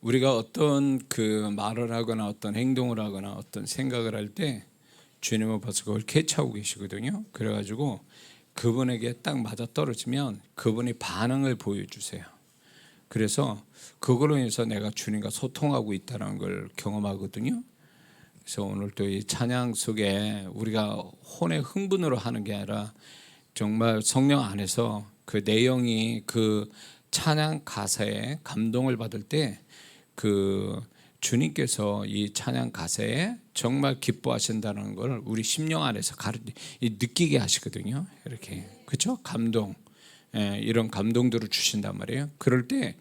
우리가 어떤 그 말을 하거나 어떤 행동을 하거나 어떤 생각을 할 때 주님은 벌써 그걸 캐치하고 계시거든요. 그래가지고 그분에게 딱 맞아 떨어지면 그분이 반응을 보여주세요. 그래서 그걸로 인해서 내가 주님과 소통하고 있다는 걸 경험하거든요. 그래서 오늘 또 이 찬양 속에 우리가 혼의 흥분으로 하는 게 아니라 정말 성령 안에서 그 내용이 그 찬양 가사에 감동을 받을 때 그 주님께서 이 찬양 가사에 정말 기뻐하신다는 걸 우리 심령 안에서 느끼게 하시거든요. 이렇게 그렇죠? 감동, 이런 감동들을 주신단 말이에요. 그럴 때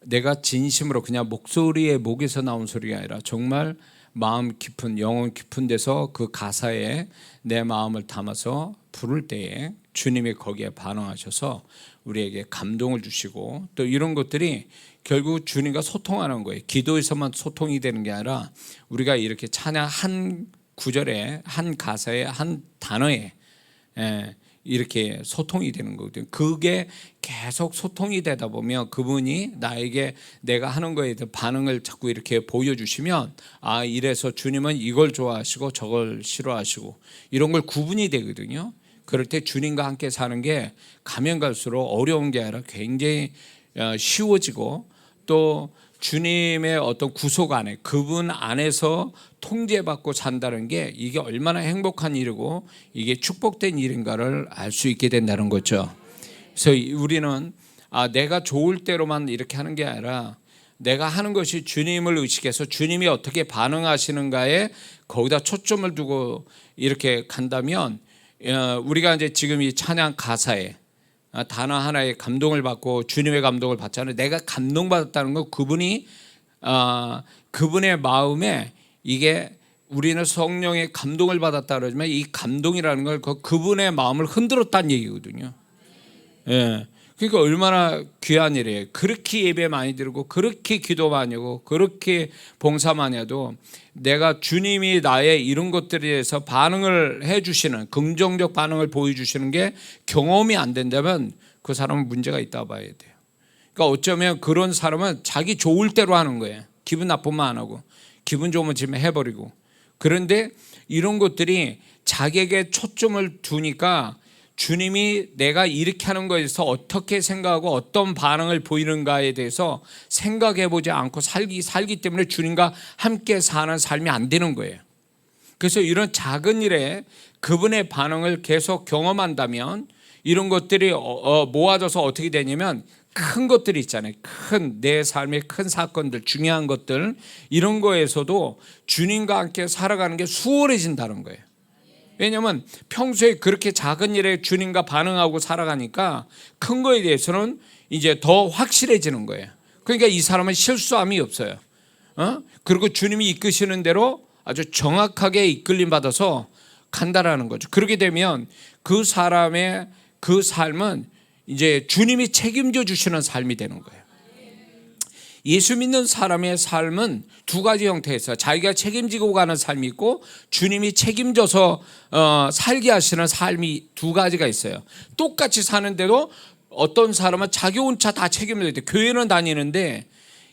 내가 진심으로 그냥 목에서 나온 소리가 아니라 정말 마음 깊은 영혼 깊은 데서 그 가사에 내 마음을 담아서 부를 때에 주님이 거기에 반응하셔서 우리에게 감동을 주시고 또 이런 것들이 결국 주님과 소통하는 거예요. 기도에서만 소통이 되는 게 아니라 우리가 이렇게 찬양 한 구절에 한 가사에 한 단어에 이렇게 소통이 되는 거거든요. 그게 계속 소통이 되다 보면 그분이 나에게 내가 하는 거에 대한 반응을 자꾸 이렇게 보여주시면 아, 이래서 주님은 이걸 좋아하시고 저걸 싫어하시고 이런 걸 구분이 되거든요. 그럴 때 주님과 함께 사는 게 가면 갈수록 어려운 게 아니라 굉장히 쉬워지고 또 주님의 어떤 구속 안에 그분 안에서 통제받고 산다는 게 이게 얼마나 행복한 일이고 이게 축복된 일인가를 알 수 있게 된다는 거죠. 그래서 우리는 내가 좋을 대로만 이렇게 하는 게 아니라 내가 하는 것이 주님을 의식해서 주님이 어떻게 반응하시는가에 거기다 초점을 두고 이렇게 간다면 우리가 이제 지금 이 찬양 가사에 단어 하나에 감동을 받고 주님의 감동을 받잖아요. 내가 감동받았다는 건 그분의 마음에 이게 우리는 성령의 감동을 받았다 그러지만 이 감동이라는 걸 그분의 마음을 흔들었다는 얘기거든요. 그러니까 얼마나 귀한 일이에요. 그렇게 예배 많이 드리고 그렇게 기도 많이 하고 그렇게 봉사 많이 해도 내가 주님이 나의 이런 것들에 대해서 반응을 해주시는 긍정적 반응을 보여주시는 게 경험이 안 된다면 그 사람은 문제가 있다고 봐야 돼요. 그러니까 어쩌면 그런 사람은 자기 좋을 대로 하는 거예요. 기분 나쁘면 안 하고 기분 좋으면 지금 해버리고. 그런데 이런 것들이 자기에게 초점을 두니까 주님이 내가 이렇게 하는 것에서 어떻게 생각하고 어떤 반응을 보이는가에 대해서 생각해보지 않고 살기 때문에 주님과 함께 사는 삶이 안 되는 거예요. 그래서 이런 작은 일에 그분의 반응을 계속 경험한다면 이런 것들이 모아져서 어떻게 되냐면 큰 것들이 있잖아요. 내 삶의 큰 사건들, 중요한 것들 이런 거에서도 주님과 함께 살아가는 게 수월해진다는 거예요. 왜냐하면 평소에 그렇게 작은 일에 주님과 반응하고 살아가니까 큰 거에 대해서는 이제 더 확실해지는 거예요. 그러니까 이 사람은 실수함이 없어요. 그리고 주님이 이끄시는 대로 아주 정확하게 이끌림 받아서 간다라는 거죠. 그렇게 되면 그 사람의 그 삶은 이제 주님이 책임져 주시는 삶이 되는 거예요. 예수 믿는 사람의 삶은 두 가지 형태에서 자기가 책임지고 가는 삶이 있고 주님이 책임져서 살게 하시는 삶이 두 가지가 있어요. 똑같이 사는데도 어떤 사람은 자기 혼자 다 책임을 져야 돼. 교회는 다니는데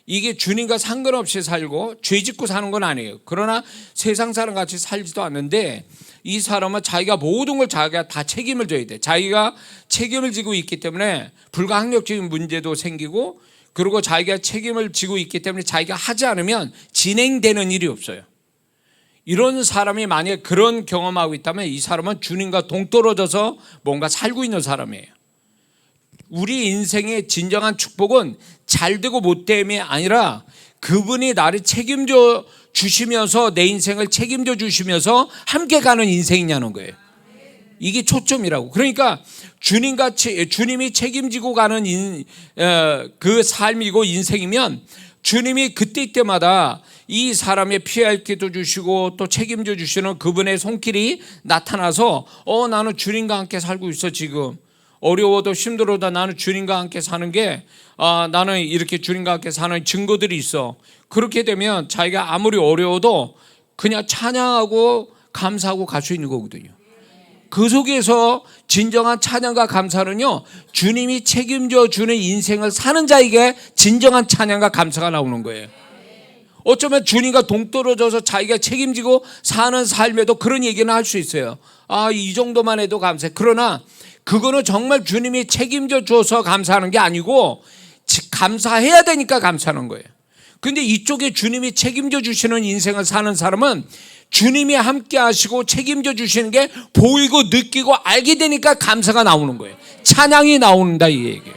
이게 주님과 상관없이 살고 죄 짓고 사는 건 아니에요. 그러나 세상 사람 같이 살지도 않는데 이 사람은 자기가 모든 걸 자기가 다 책임을 져야 돼. 자기가 책임을 지고 있기 때문에 불가항력적인 문제도 생기고 그리고 자기가 책임을 지고 있기 때문에 자기가 하지 않으면 진행되는 일이 없어요. 이런 사람이 만약에 그런 경험하고 있다면 이 사람은 주님과 동떨어져서 뭔가 살고 있는 사람이에요. 우리 인생의 진정한 축복은 잘되고 못됨이 아니라 그분이 나를 책임져 주시면서 내 인생을 책임져 주시면서 함께 가는 인생이냐는 거예요. 이게 초점이라고. 그러니까 주님이 책임지고 가는 그 삶이고 인생이면 주님이 그때마다 이 사람의 피할 길도 주시고 또 책임져 주시는 그분의 손길이 나타나서 나는 주님과 함께 살고 있어. 지금 어려워도 힘들어도 나는 주님과 함께 사는 게 나는 이렇게 주님과 함께 사는 증거들이 있어. 그렇게 되면 자기가 아무리 어려워도 그냥 찬양하고 감사하고 갈 수 있는 거거든요. 그 속에서 진정한 찬양과 감사는요, 주님이 책임져 주는 인생을 사는 자에게 진정한 찬양과 감사가 나오는 거예요. 어쩌면 주님과 동떨어져서 자기가 책임지고 사는 삶에도 그런 얘기는 할 수 있어요. 아, 이 정도만 해도 감사해. 그러나 그거는 정말 주님이 책임져 줘서 감사하는 게 아니고 감사해야 되니까 감사하는 거예요. 근데 이쪽에 주님이 책임져 주시는 인생을 사는 사람은 주님이 함께 하시고 책임져 주시는 게 보이고 느끼고 알게 되니까 감사가 나오는 거예요. 찬양이 나온다, 이 얘기예요.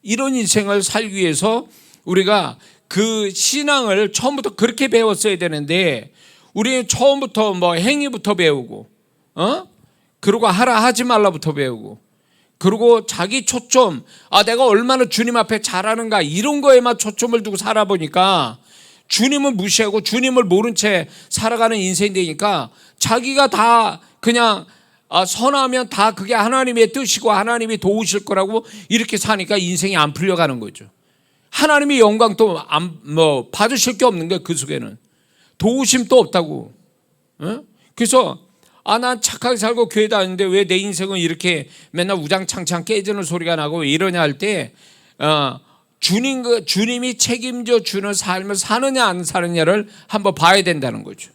이런 인생을 살기 위해서 우리가 그 신앙을 처음부터 그렇게 배웠어야 되는데, 우리는 처음부터 뭐 행위부터 배우고, 그리고 하라 하지 말라부터 배우고, 그리고 자기 초점, 내가 얼마나 주님 앞에 잘하는가, 이런 거에만 초점을 두고 살아보니까 주님을 무시하고 주님을 모른 채 살아가는 인생이 되니까 자기가 다 그냥 선하면 다 그게 하나님의 뜻이고 하나님이 도우실 거라고 이렇게 사니까 인생이 안 풀려가는 거죠. 하나님의 영광도 받으실 게 없는 거예요. 그 속에는 도우심도 없다고. 그래서 난 착하게 살고 교회 다니는데 왜 내 인생은 이렇게 맨날 우장창창 깨지는 소리가 나고 왜 이러냐 할 때, 주님이 책임져 주는 삶을 사느냐 안 사느냐를 한번 봐야 된다는 거죠.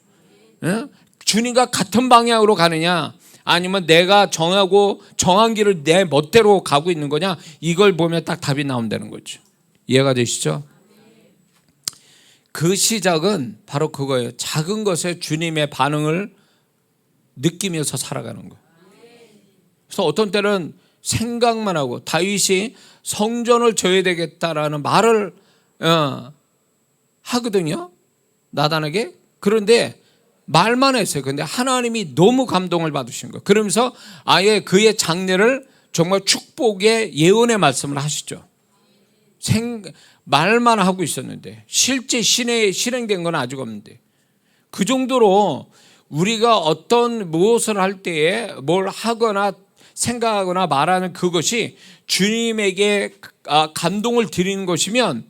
주님과 같은 방향으로 가느냐, 아니면 내가 정한 길을 내 멋대로 가고 있는 거냐, 이걸 보면 딱 답이 나온다는 거죠. 이해가 되시죠? 그 시작은 바로 그거예요. 작은 것에 주님의 반응을 느끼면서 살아가는 거예요. 그래서 어떤 때는 생각만 하고, 다윗이 성전을 져야 되겠다라는 말을 하거든요, 나단에게. 그런데 말만 했어요. 그런데 하나님이 너무 감동을 받으신 거예요. 그러면서 아예 그의 장래를 정말 축복의 예언의 말씀을 하시죠. 말만 하고 있었는데 실제 실행된 건 아직 없는데, 그 정도로 우리가 어떤 무엇을 할 때에 뭘 하거나 생각하거나 말하는 그것이 주님에게 감동을 드리는 것이면,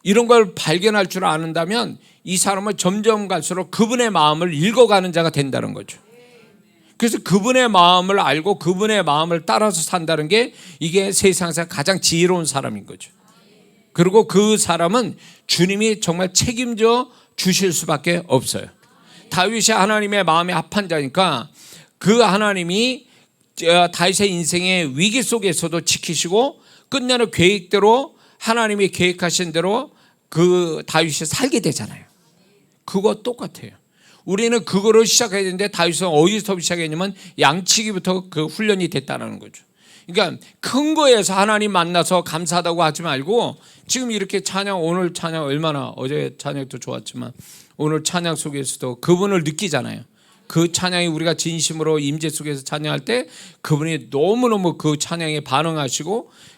이런 걸 발견할 줄 아는다면 이 사람은 점점 갈수록 그분의 마음을 읽어가는 자가 된다는 거죠. 그래서 그분의 마음을 알고 그분의 마음을 따라서 산다는 게 이게 세상에서 가장 지혜로운 사람인 거죠. 그리고 그 사람은 주님이 정말 책임져 주실 수밖에 없어요. 다윗이 하나님의 마음에 합한 자니까 그 하나님이 다윗의 인생의 위기 속에서도 지키시고 끝내는 계획대로, 하나님이 계획하신 대로 그 다윗이 살게 되잖아요. 그거 똑같아요. 우리는 그거를 시작해야 되는데 다윗은 어디서 시작했냐면 양치기부터 그 훈련이 됐다는 거죠. 그러니까 큰 거에서 하나님 만나서 감사하다고 하지 말고, 지금 이렇게 찬양, 오늘 찬양 얼마나, 어제 찬양도 좋았지만 오늘 찬양 속에서도 그분을 느끼잖아요. 그 찬양이 우리가 진심으로 임재 속에서 찬양할 때 그분이 너무너무 그 찬양에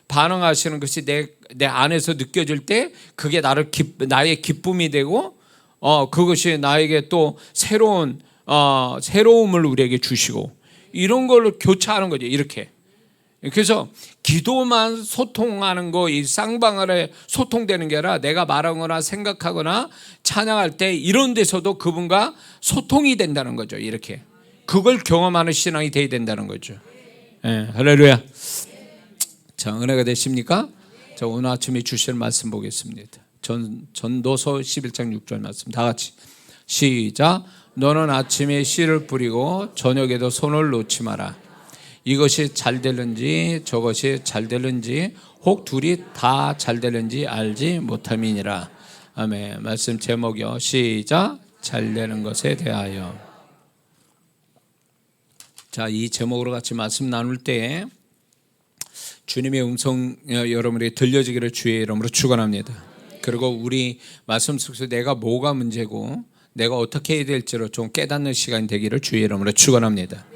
반응하시는 것이 내 안에서 느껴질 때 그게 나의 기쁨이 되고, 그것이 나에게 또 새로움을 우리에게 주시고, 이런 걸로 교차하는 거죠. 이렇게. 그래서 기도만 소통하는 거, 이 쌍방울에 소통되는 게 아니라 내가 말하거나 생각하거나 찬양할 때 이런 데서도 그분과 소통이 된다는 거죠. 이렇게 그걸 경험하는 신앙이 돼야 된다는 거죠. 네, 할렐루야. 자, 은혜가 되십니까? 자, 오늘 아침에 주실 말씀 보겠습니다. 전도서 11장 6절 말씀 다 같이 시작. 너는 아침에 씨를 뿌리고 저녁에도 손을 놓지 마라. 이것이 잘 되는지 저것이 잘 되는지 혹 둘이 다 잘 되는지 알지 못함이니라. 아멘. 말씀 제목이요. 시작. 잘 되는 것에 대하여. 자, 이 제목으로 같이 말씀 나눌 때 주님의 음성 여러분에게 들려지기를 주의 이름으로 축원합니다. 그리고 우리 말씀 속에서 내가 뭐가 문제고 내가 어떻게 해야 될지를 좀 깨닫는 시간이 되기를 주의 이름으로 축원합니다.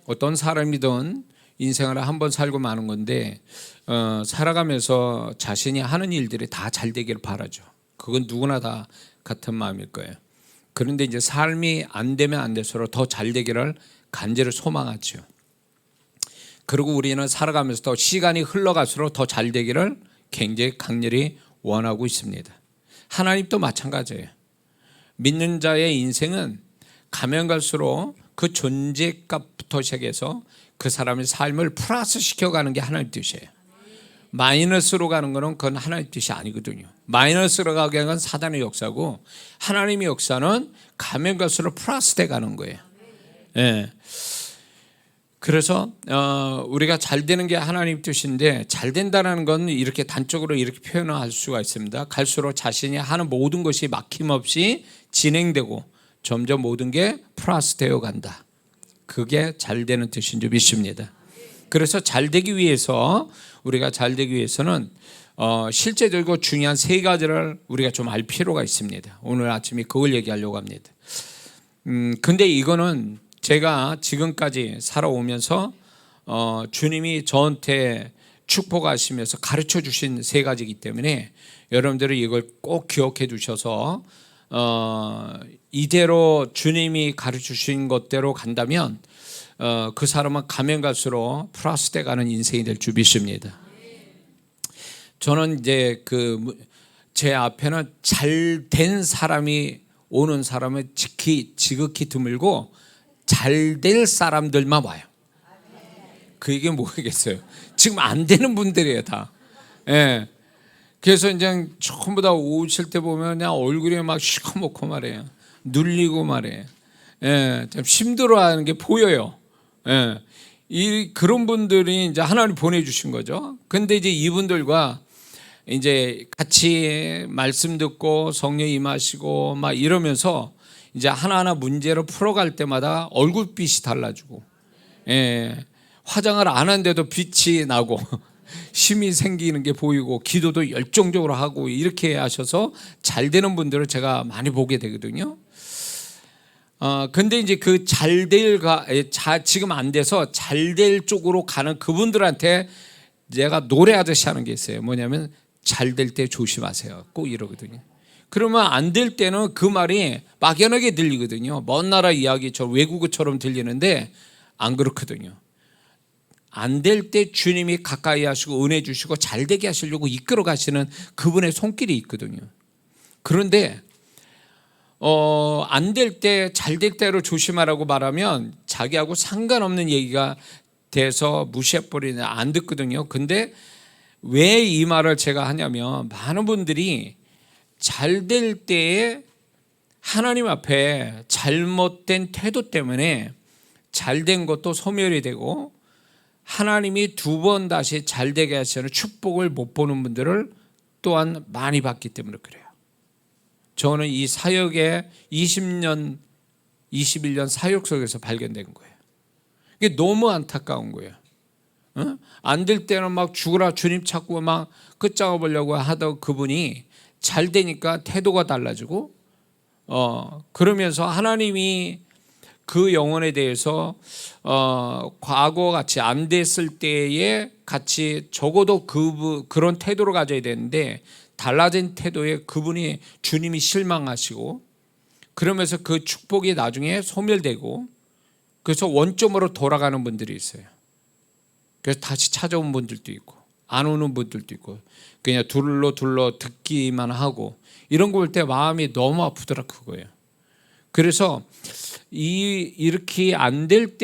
어떤 사람이든 인생을 한번 살고 마는 건데, 살아가면서 자신이 하는 일들이 다 잘 되기를 바라죠. 그건 누구나 다 같은 마음일 거예요. 그런데 이제 삶이 안 되면 안 될수록 더 잘 되기를 간절히 소망하죠. 그리고 우리는 살아가면서 더 시간이 흘러갈수록 더 잘 되기를 굉장히 강렬히 원하고 있습니다. 하나님도 마찬가지예요. 믿는 자의 인생은 가면 갈수록 그 존재값 것부터 시작해서 그 사람의 삶을 플러스 시켜가는 게 하나님 뜻이에요. 마이너스로 가는 거는 그건 하나님 뜻이 아니거든요. 마이너스로 가게 하는 건 사단의 역사고, 하나님의 역사는 가면 갈수록 플러스 돼 가는 거예요. 예. 그래서 우리가 잘 되는 게 하나님 뜻인데, 잘 된다는 건 이렇게 단적으로 이렇게 표현할 수가 있습니다. 갈수록 자신이 하는 모든 것이 막힘없이 진행되고 점점 모든 게 플러스 되어 간다. 그게 잘 되는 뜻인 줄 믿습니다. 그래서 잘 되기 위해서, 우리가 잘 되기 위해서는 실제적이고 중요한 세 가지를 우리가 좀 알 필요가 있습니다. 오늘 아침에 그걸 얘기하려고 합니다. 근데 이거는 제가 지금까지 살아오면서 주님이 저한테 축복하시면서 가르쳐 주신 세 가지이기 때문에 여러분들이 이걸 꼭 기억해 두셔서 이대로 주님이 가르쳐 주신 것대로 간다면 그 사람은 가면 갈수록 플러스 돼 가는 인생이 될 줄 믿습니다. 저는 이제 제 앞에는 잘 된 사람이 오는 사람은 지극히 드물고 잘 될 사람들만 와요. 그 얘기 뭐겠어요? 지금 안 되는 분들이에요, 다. 예. 그래서 이제 전부 다 오실 때 보면 그냥 얼굴이 막 시커멓고 말이에요. 눌리고 말이에요. 예. 좀 힘들어하는 게 보여요. 예. 그런 분들이 이제 하나님 보내주신 거죠. 근데 이제 이분들과 이제 같이 말씀 듣고 성령 임하시고 막 이러면서 이제 하나하나 문제를 풀어갈 때마다 얼굴빛이 달라지고, 예, 화장을 안 한데도 빛이 나고 힘이 생기는 게 보이고 기도도 열정적으로 하고 이렇게 하셔서 잘 되는 분들을 제가 많이 보게 되거든요. 근데 이제 그 지금 안 돼서 잘 될 쪽으로 가는 그분들한테 제가 노래하듯이 하는 게 있어요. 뭐냐면 잘 될 때 조심하세요. 꼭 이러거든요. 그러면 안 될 때는 그 말이 막연하게 들리거든요. 먼 나라 이야기처럼 외국어처럼 들리는데 안 그렇거든요. 안 될 때 주님이 가까이 하시고 은혜 주시고 잘 되게 하시려고 이끌어 가시는 그분의 손길이 있거든요. 그런데 안 될 때 잘 될 때로 조심하라고 말하면 자기하고 상관없는 얘기가 돼서 무시해버리는, 안 듣거든요. 근데 왜 이 말을 제가 하냐면, 많은 분들이 잘 될 때에 하나님 앞에 잘못된 태도 때문에 잘 된 것도 소멸이 되고 하나님이 두 번 다시 잘 되게 하시는 축복을 못 보는 분들을 또한 많이 봤기 때문에 그래요. 저는 이 사역에 20년, 21년 사역 속에서 발견된 거예요. 이게 너무 안타까운 거예요. 안 될 때는 막 죽으라 주님 찾고 막 끝장을 보려고 하던 그분이 잘 되니까 태도가 달라지고, 그러면서 하나님이 그 영혼에 대해서 과거 같이 안 됐을 때에 같이 적어도 그런 태도를 가져야 되는데 달라진 태도에 그분이 주님이 실망하시고, 그러면서 그 축복이 나중에 소멸되고, 그래서 원점으로 돌아가는 분들이 있어요. 그래서 다시 찾아온 분들도 있고 안 오는 분들도 있고 그냥 둘러 듣기만 하고, 이런 거 볼 때 마음이 너무 아프더라 그거예요. 그래서 이렇게 안 될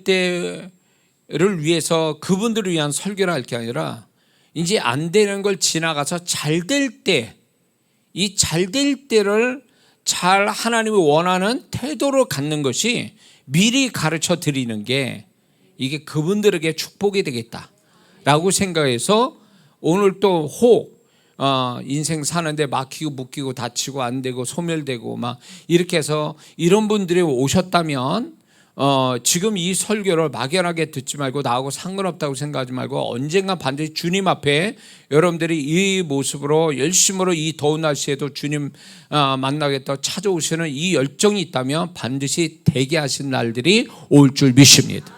때를 위해서 그분들을 위한 설교를 할 게 아니라 이제 안 되는 걸 지나가서 잘 될 때, 이 잘 될 때를 잘 하나님이 원하는 태도로 갖는 것이 미리 가르쳐 드리는 게 이게 그분들에게 축복이 되겠다라고 생각해서 오늘 또 인생 사는데 막히고 묶이고 다치고 안 되고 소멸되고 막 이렇게 해서 이런 분들이 오셨다면 지금 이 설교를 막연하게 듣지 말고 나하고 상관없다고 생각하지 말고 언젠가 반드시 주님 앞에 여러분들이 이 모습으로 열심으로 이 더운 날씨에도 주님 만나겠다 찾아오시는 이 열정이 있다면 반드시 되게 하신 날들이 올 줄 믿습니다.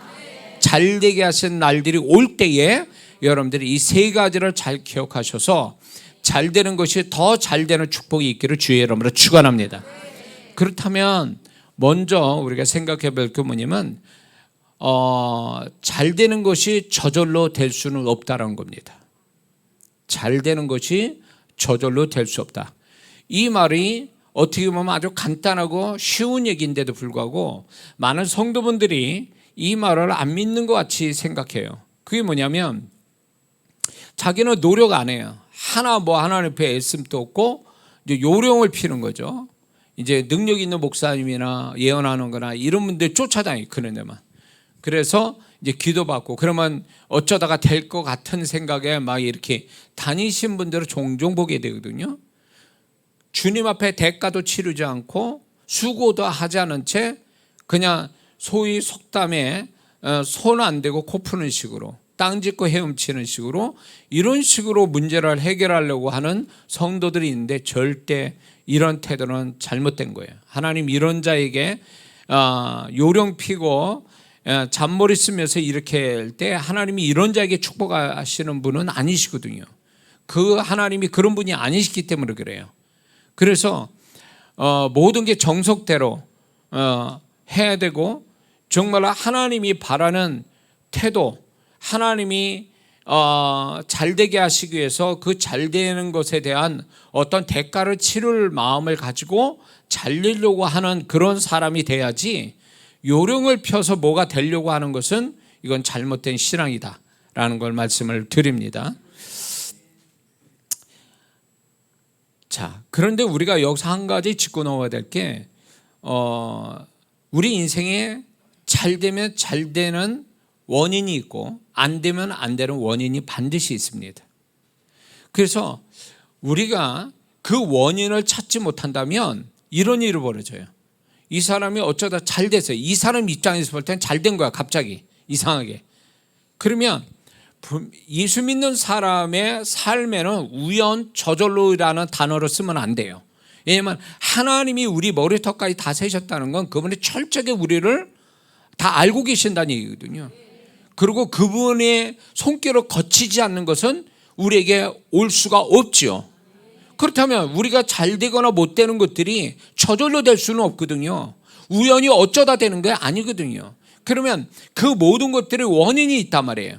잘 되게 하신 날들이 올 때에 여러분들이 이 세 가지를 잘 기억하셔서 잘 되는 것이 더 잘 되는 축복이 있기를 주의 이름으로 축원합니다. 그렇다면 먼저 우리가 생각해 볼 게 뭐냐면 잘 되는 것이 저절로 될 수는 없다는 겁니다. 잘 되는 것이 저절로 될 수 없다. 이 말이 어떻게 보면 아주 간단하고 쉬운 얘기인데도 불구하고 많은 성도분들이 이 말을 안 믿는 것 같이 생각해요. 그게 뭐냐면 자기는 노력 안 해요. 하나님 앞에 애씀도 없고 이제 요령을 피는 거죠. 이제 능력 있는 목사님이나 예언하는 거나 이런 분들 쫓아다녀요. 그런 데만. 그래서 이제 기도받고 그러면 어쩌다가 될 것 같은 생각에 막 이렇게 다니신 분들을 종종 보게 되거든요. 주님 앞에 대가도 치르지 않고 수고도 하지 않은 채 그냥 소위 속담에 손 안 대고 코 푸는 식으로 땅 짚고 헤엄치는 식으로 이런 식으로 문제를 해결하려고 하는 성도들이 있는데 절대 이런 태도는 잘못된 거예요. 하나님 이런 자에게 요령 피고 잔머리 쓰면서 이렇게 할 때 하나님이 이런 자에게 축복하시는 분은 아니시거든요. 그 하나님이 그런 분이 아니시기 때문에 그래요. 그래서 모든 게 정석대로 해야 되고 정말 하나님이 바라는 태도, 하나님이 잘되게 하시기 위해서 그 잘되는 것에 대한 어떤 대가를 치를 마음을 가지고 잘리려고 하는 그런 사람이 돼야지, 요령을 펴서 뭐가 되려고 하는 것은 이건 잘못된 신앙이다라는 걸 말씀을 드립니다. 자, 그런데 우리가 여기서 한 가지 짚고 넘어가야 될 게 우리 인생에 잘 되면 잘 되는 원인이 있고 안 되면 안 되는 원인이 반드시 있습니다. 그래서 우리가 그 원인을 찾지 못한다면 이런 일이 벌어져요. 이 사람이 어쩌다 잘 됐어요. 이 사람 입장에서 볼 때는 잘 된 거야. 갑자기 이상하게. 그러면 예수 믿는 사람의 삶에는 우연 저절로라는 단어를 쓰면 안 돼요. 왜냐하면 하나님이 우리 머리털까지 다 세셨다는 건 그분이 철저하게 우리를 다 알고 계신다는 얘기거든요. 그리고 그분의 손길을 거치지 않는 것은 우리에게 올 수가 없죠. 그렇다면 우리가 잘 되거나 못 되는 것들이 저절로 될 수는 없거든요. 우연히 어쩌다 되는 게 아니거든요. 그러면 그 모든 것들이 원인이 있단 말이에요.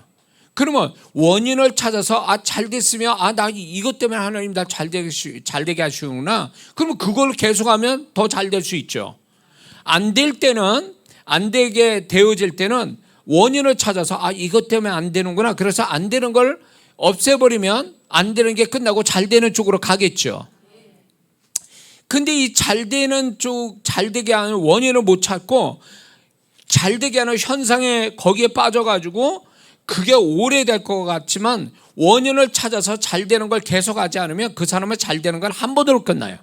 그러면 원인을 찾아서 잘 됐으면 나 이것 때문에 하나님 나 잘 되게 하시는구나. 그러면 그걸 계속하면 더 잘 될 수 있죠. 안 될 때는, 안 되게 되어질 때는 원인을 찾아서 이것 때문에 안 되는구나. 그래서 안 되는 걸 없애버리면 안 되는 게 끝나고 잘 되는 쪽으로 가겠죠. 근데 이 잘 되는 쪽, 잘 되게 하는 원인을 못 찾고 잘 되게 하는 현상에 거기에 빠져가지고 그게 오래될 것 같지만 원인을 찾아서 잘 되는 걸 계속하지 않으면 그 사람은 잘 되는 건 한 번으로 끝나요.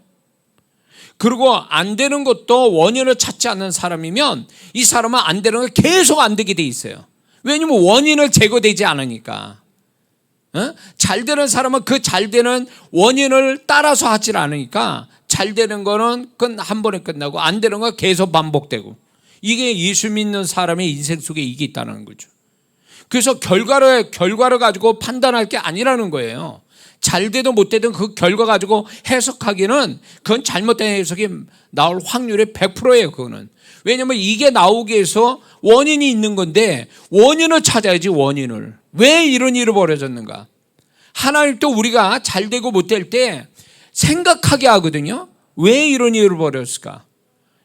그리고 안 되는 것도 원인을 찾지 않는 사람이면 이 사람은 안 되는 걸 계속 안 되게 돼 있어요. 왜냐면 원인을 제거되지 않으니까. 잘 되는 사람은 그 잘 되는 원인을 따라서 하질 않으니까 잘 되는 거는 한 번에 끝나고 안 되는 건 계속 반복되고, 이게 예수 믿는 사람의 인생 속에 이게 있다는 거죠. 그래서 결과를 가지고 판단할 게 아니라는 거예요. 잘 되든 못 되든 그 결과 가지고 해석하기는 그건 잘못된 해석이 나올 확률이 100%예요. 그거는. 왜냐하면 이게 나오기 위해서 원인이 있는 건데 원인을 찾아야지. 원인을. 왜 이런 일이 벌어졌는가? 하나님도 우리가 잘 되고 못 될 때 생각하게 하거든요. 왜 이런 일을 벌였을까?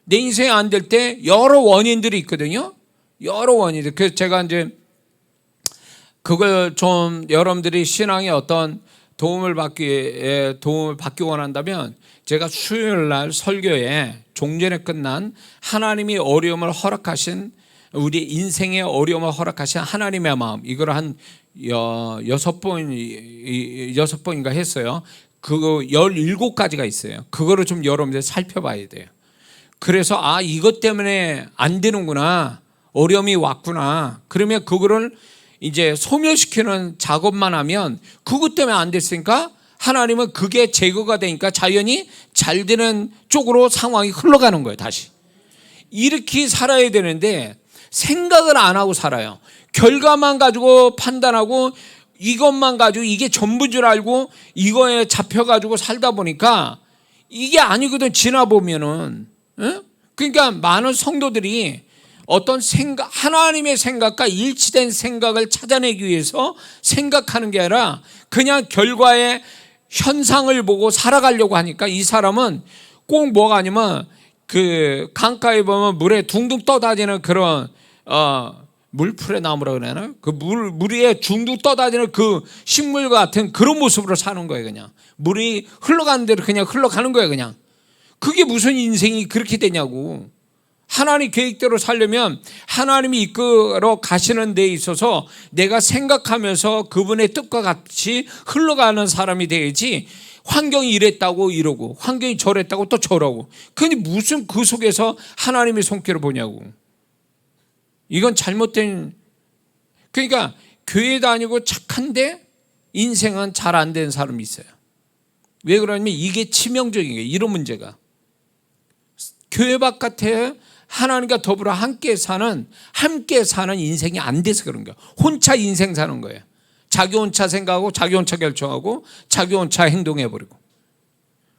내 인생이 안 될 때 여러 원인들이 있거든요. 여러 원인들. 그래서 제가 이제 그걸 좀 여러분들이 신앙에 어떤 도움을 받기 원한다면 제가 수요일 날 설교에 종전에 끝난 하나님이 어려움을 허락하신, 우리 인생의 어려움을 허락하신 하나님의 마음, 이걸 한 6번인가 했어요. 그거 17가지가 있어요. 그거를 좀 여러분들 살펴봐야 돼요. 그래서 이것 때문에 안 되는구나, 어려움이 왔구나. 그러면 그거를 이제 소멸시키는 작업만 하면 그것 때문에 안 됐으니까 하나님은 그게 제거가 되니까 자연히 잘 되는 쪽으로 상황이 흘러가는 거예요. 다시 이렇게 살아야 되는데 생각을 안 하고 살아요. 결과만 가지고 판단하고 이것만 가지고 이게 전부인 줄 알고 이거에 잡혀가지고 살다 보니까 이게 아니거든. 지나보면은. 그러니까 많은 성도들이 어떤 생각, 하나님의 생각과 일치된 생각을 찾아내기 위해서 생각하는 게 아니라 그냥 결과의 현상을 보고 살아가려고 하니까 이 사람은 꼭 뭐가 아니면 그 강가에 보면 물에 둥둥 떠다니는 그런 물풀의 나무라 그러나 그 물 위에 둥둥 떠다니는 그 식물 같은 그런 모습으로 사는 거예요. 그냥 물이 흘러가는 대로 그냥 흘러가는 거예요. 그냥 그게 무슨 인생이 그렇게 되냐고. 하나님 계획대로 살려면 하나님이 이끌어 가시는 데 있어서 내가 생각하면서 그분의 뜻과 같이 흘러가는 사람이 돼야지, 환경이 이랬다고 이러고 환경이 저랬다고 또 저러고, 근데 무슨 그 속에서 하나님의 손길을 보냐고. 이건 잘못된. 그러니까 교회 다니고 착한데 인생은 잘 안 되는 사람이 있어요. 왜 그러냐면 이게 치명적인 거예요. 이런 문제가 교회 바깥에 하나님과 더불어 함께 사는 인생이 안 돼서 그런 거예요. 혼자 인생 사는 거예요. 자기 혼자 생각하고 자기 혼자 결정하고 자기 혼자 행동해버리고.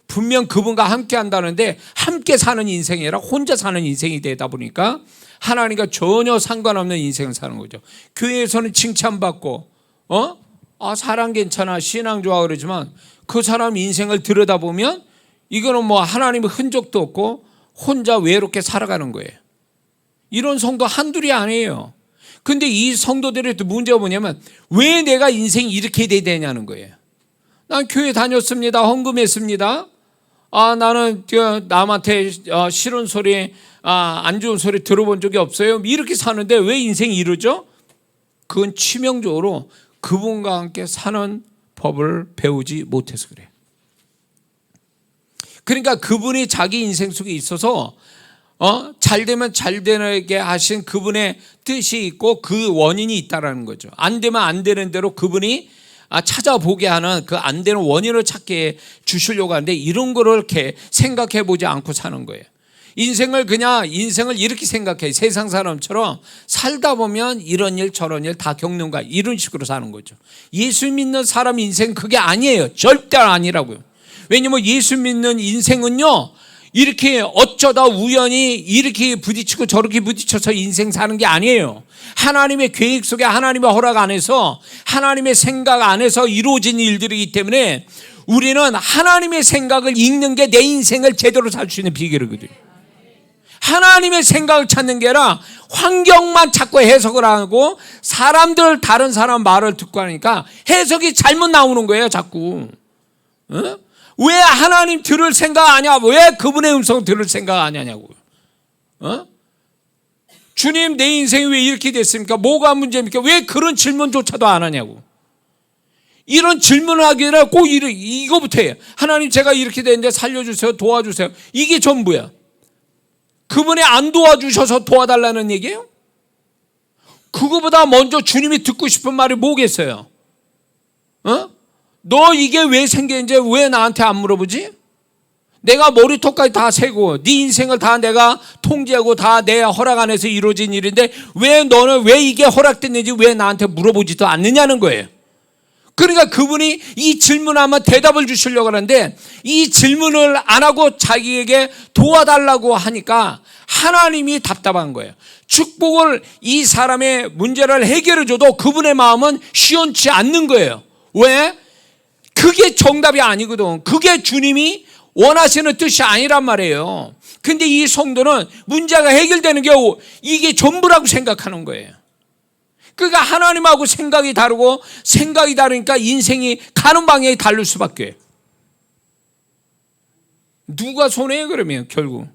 분명 그분과 함께 한다는데 함께 사는 인생이 아니라 혼자 사는 인생이 되다 보니까 하나님과 전혀 상관없는 인생을 사는 거죠. 교회에서는 칭찬받고 사람 괜찮아, 신앙 좋아 그러지만 그 사람 인생을 들여다보면 이거는 뭐 하나님의 흔적도 없고 혼자 외롭게 살아가는 거예요. 이런 성도 한둘이 아니에요. 근데 이 성도들의 또 문제가 뭐냐면 왜 내가 인생이 이렇게 돼야 되냐는 거예요. 난 교회 다녔습니다. 헌금했습니다. 나는 남한테 싫은 소리, 안 좋은 소리 들어본 적이 없어요. 이렇게 사는데 왜 인생이 이러죠? 그건 치명적으로 그분과 함께 사는 법을 배우지 못해서 그래요. 그러니까 그분이 자기 인생 속에 있어서 잘 되면 잘 되게 하신 그분의 뜻이 있고 그 원인이 있다라는 거죠. 안 되면 안 되는 대로 그분이 찾아보게 하는 그 안 되는 원인을 찾게 주시려고 하는데 이런 거를 이렇게 생각해 보지 않고 사는 거예요. 인생을 이렇게 생각해. 세상 사람처럼 살다 보면 이런 일 저런 일 다 겪는 거야. 이런 식으로 사는 거죠. 예수 믿는 사람 인생 그게 아니에요. 절대 아니라고요. 왜냐면 예수 믿는 인생은요, 이렇게 어쩌다 우연히 이렇게 부딪히고 저렇게 부딪혀서 인생 사는 게 아니에요. 하나님의 계획 속에 하나님의 허락 안에서 하나님의 생각 안에서 이루어진 일들이기 때문에 우리는 하나님의 생각을 읽는 게 내 인생을 제대로 살 수 있는 비결이거든요. 하나님의 생각을 찾는 게 아니라 환경만 자꾸 해석을 하고 다른 사람 말을 듣고 하니까 해석이 잘못 나오는 거예요. 자꾸. 왜 하나님 들을 생각 안 하냐? 왜 그분의 음성 들을 생각 안 하냐고. 주님, 내 인생이 왜 이렇게 됐습니까? 뭐가 문제입니까? 왜 그런 질문조차도 안 하냐고. 이런 질문을 하기 전에 꼭 이거부터 해요. 하나님, 제가 이렇게 됐는데 살려주세요, 도와주세요. 이게 전부야. 그분이 안 도와주셔서 도와달라는 얘기예요? 그거보다 먼저 주님이 듣고 싶은 말이 뭐겠어요? 너 이게 왜 생겼는지 왜 나한테 안 물어보지? 내가 머리털까지 다 세고 네 인생을 다 내가 통제하고 다 내 허락 안에서 이루어진 일인데 왜 너는 왜 이게 허락됐는지 왜 나한테 물어보지도 않느냐는 거예요. 그러니까 그분이 이 질문하면 대답을 주시려고 하는데 이 질문을 안 하고 자기에게 도와달라고 하니까 하나님이 답답한 거예요. 축복을 이 사람의 문제를 해결해 줘도 그분의 마음은 시원치 않는 거예요. 왜? 그게 정답이 아니거든. 그게 주님이 원하시는 뜻이 아니란 말이에요. 근데 이 성도는 문제가 해결되는 게 이게 전부라고 생각하는 거예요. 그러니까 하나님하고 생각이 다르고 생각이 다르니까 인생이 가는 방향이 다를 수밖에 없어요. 누가 손해요 그러면 결국.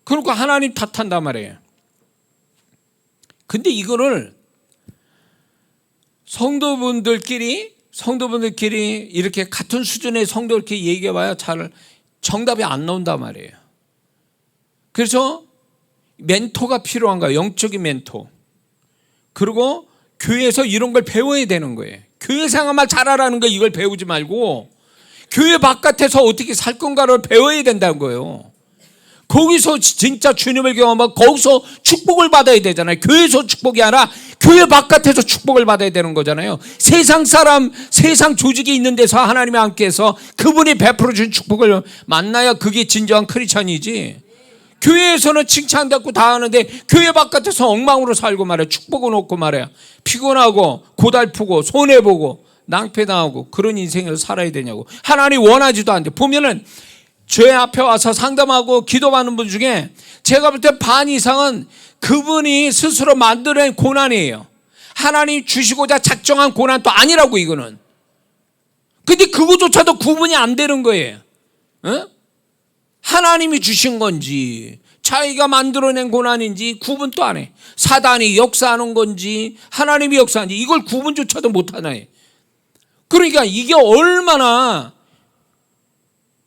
그러니까 하나님 탓한단 말이에요. 근데 이거를 성도분들끼리 이렇게 같은 수준의 성도들끼리 얘기해봐야 잘 정답이 안 나온단 말이에요. 그래서 멘토가 필요한 거예요. 영적인 멘토. 그리고 교회에서 이런 걸 배워야 되는 거예요. 교회 생활만 잘하라는 거 이걸 배우지 말고 교회 바깥에서 어떻게 살 건가를 배워야 된다는 거예요. 거기서 진짜 주님을 경험하면 거기서 축복을 받아야 되잖아요. 교회에서 축복이 아니라 교회 바깥에서 축복을 받아야 되는 거잖아요. 세상 사람, 세상 조직이 있는 데서 하나님이 함께해서 그분이 베풀어 준 축복을 만나야 그게 진정한 크리스찬이지. 교회에서는 칭찬받고 다 하는데 교회 바깥에서 엉망으로 살고 말이야. 축복은 없고 말이야. 피곤하고 고달프고 손해보고 낭패당하고 그런 인생을 살아야 되냐고. 하나님 원하지도 않는데 보면은 제 앞에 와서 상담하고 기도받는 분 중에 제가 볼 때 반 이상은 그분이 스스로 만들어낸 고난이에요. 하나님 주시고자 작정한 고난도 아니라고 이거는. 근데 그거조차도 구분이 안 되는 거예요. 어? 하나님이 주신 건지 자기가 만들어낸 고난인지 구분도 안 해. 사단이 역사하는 건지 하나님이 역사하는지 이걸 구분조차도 못하나요. 그러니까 이게 얼마나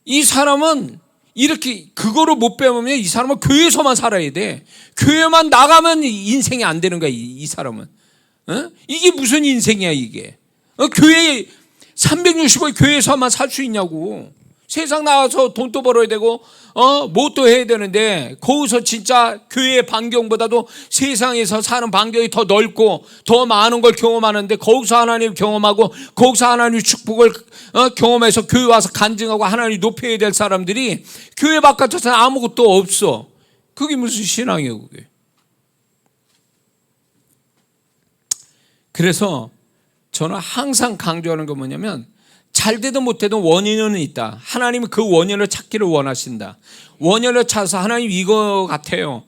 이 사람은 이렇게 그거를 못 배우면 이 사람은 교회에서만 살아야 돼. 교회만 나가면 인생이 안 되는 거야 이 사람은. 어? 이게 무슨 인생이야 이게. 교회 365일 교회에서만 살 수 있냐고. 세상 나가서 돈도 벌어야 되고 뭣도 해야 되는데 거기서 진짜 교회의 반경보다도 세상에서 사는 반경이 더 넓고 더 많은 걸 경험하는데 거기서 하나님 경험하고 거기서 하나님 축복을 경험해서 교회 와서 간증하고 하나님 높여야 될 사람들이 교회 바깥에서는 아무것도 없어. 그게 무슨 신앙이에요 그게. 그래서 저는 항상 강조하는 건 뭐냐면 잘 되든 못 되든 원인은 있다. 하나님은 그 원인을 찾기를 원하신다. 원인을 찾아서 하나님 이거 같아요.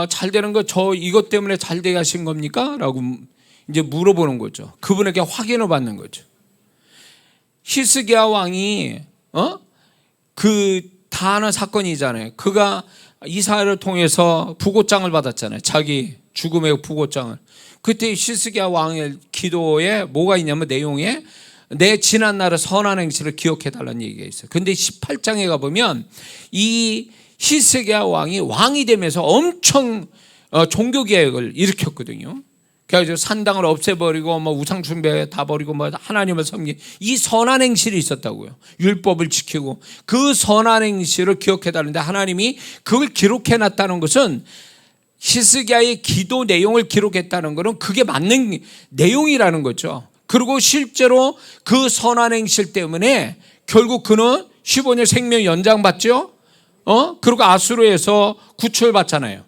잘 되는 거 저 이것 때문에 잘 되게 하신 겁니까? 라고 이제 물어보는 거죠. 그분에게 확인을 받는 거죠. 히스기야 왕이 그 다 아는 사건이잖아요. 그가 이사야를 통해서 부고장을 받았잖아요. 자기 죽음의 부고장을. 그때 히스기야 왕의 기도에 뭐가 있냐면 내용에 내 지난 날의 선한 행실을 기억해달라는 얘기가 있어요. 근데 18장에 가보면 이 히스기야 왕이 왕이 되면서 엄청 종교개혁을 일으켰거든요. 그래서 산당을 없애버리고 뭐 우상숭배 다 버리고 뭐 하나님을 섬기 이 선한 행실이 있었다고요. 율법을 지키고 그 선한 행실을 기억해달라는데 하나님이 그걸 기록해놨다는 것은 히스기야의 기도 내용을 기록했다는 것은 그게 맞는 내용이라는 거죠. 그리고 실제로 그 선한 행실 때문에 결국 그는 15년 생명 연장받죠. 그리고 아수르에서 구출받잖아요.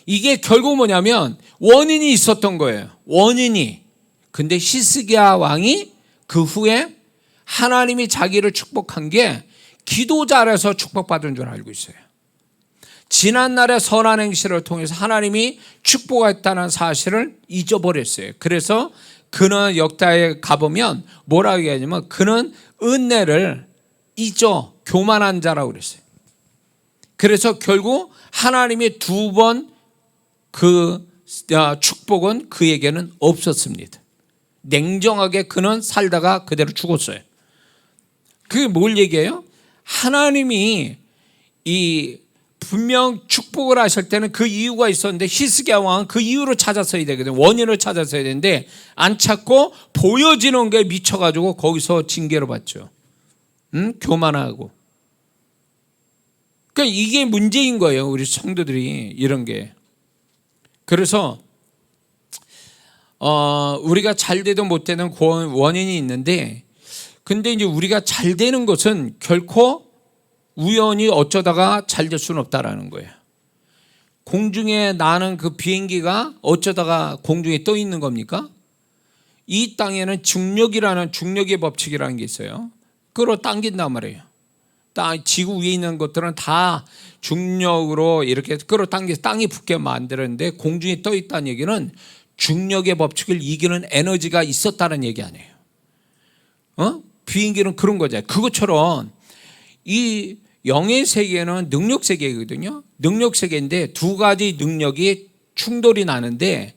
이게 결국 뭐냐면 원인이 있었던 거예요. 원인이. 근데 히스기야 왕이 그 후에 하나님이 자기를 축복한 게 기도 잘해서 축복받은 줄 알고 있어요. 지난날의 선한 행실을 통해서 하나님이 축복했다는 사실을 잊어버렸어요. 그래서 그는 역사에 가보면 뭐라고 얘기하냐면 그는 은혜를 잊어 교만한 자라고 그랬어요. 그래서 결국 하나님이 두 번 그 축복은 그에게는 없었습니다. 냉정하게 그는 살다가 그대로 죽었어요. 그게 뭘 얘기해요? 하나님이 이 분명 축복을 하실 때는 그 이유가 있었는데 히스기야 왕은 그 이유를 찾았어야 되거든요. 원인을 찾았어야 되는데 안 찾고 보여지는 게 미쳐가지고 거기서 징계를 받죠. 교만하고. 그러니까 이게 문제인 거예요. 우리 성도들이 이런 게. 그래서 우리가 잘 되든 못 되든 원인이 있는데 근데 이제 우리가 잘 되는 것은 결코 우연히 어쩌다가 잘 될 수는 없다라는 거예요. 공중에 나는 그 비행기가 어쩌다가 공중에 떠 있는 겁니까? 이 땅에는 중력의 법칙이라는 게 있어요. 끌어당긴단 말이에요. 지구 위에 있는 것들은 다 중력으로 이렇게 끌어당겨서 땅이 붙게 만드는데 공중에 떠 있다는 얘기는 중력의 법칙을 이기는 에너지가 있었다는 얘기 아니에요. 비행기는 그런 거잖아요. 그것처럼 이 영의 세계는 능력 세계거든요. 능력 세계인데 두 가지 능력이 충돌이 나는데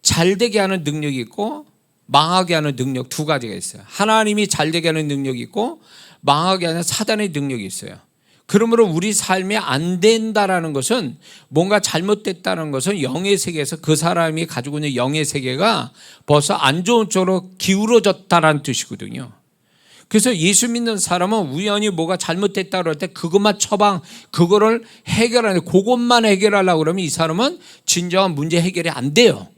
잘 되게 하는 능력이 있고 망하게 하는 능력 두 가지가 있어요. 하나님이 잘 되게 하는 능력이 있고 망하게 하는 사단의 능력이 있어요. 그러므로 우리 삶이 안 된다라는 것은 뭔가 잘못됐다는 것은 영의 세계에서 그 사람이 가지고 있는 영의 세계가 벌써 안 좋은 쪽으로 기울어졌다라는 뜻이거든요. 그래서 예수 믿는 사람은 우연히 뭐가 잘못됐다 그럴 때 그것만 그거를 해결하는 그것만 해결하려고 그러면 이 사람은 진정한 문제 해결이 안 돼요.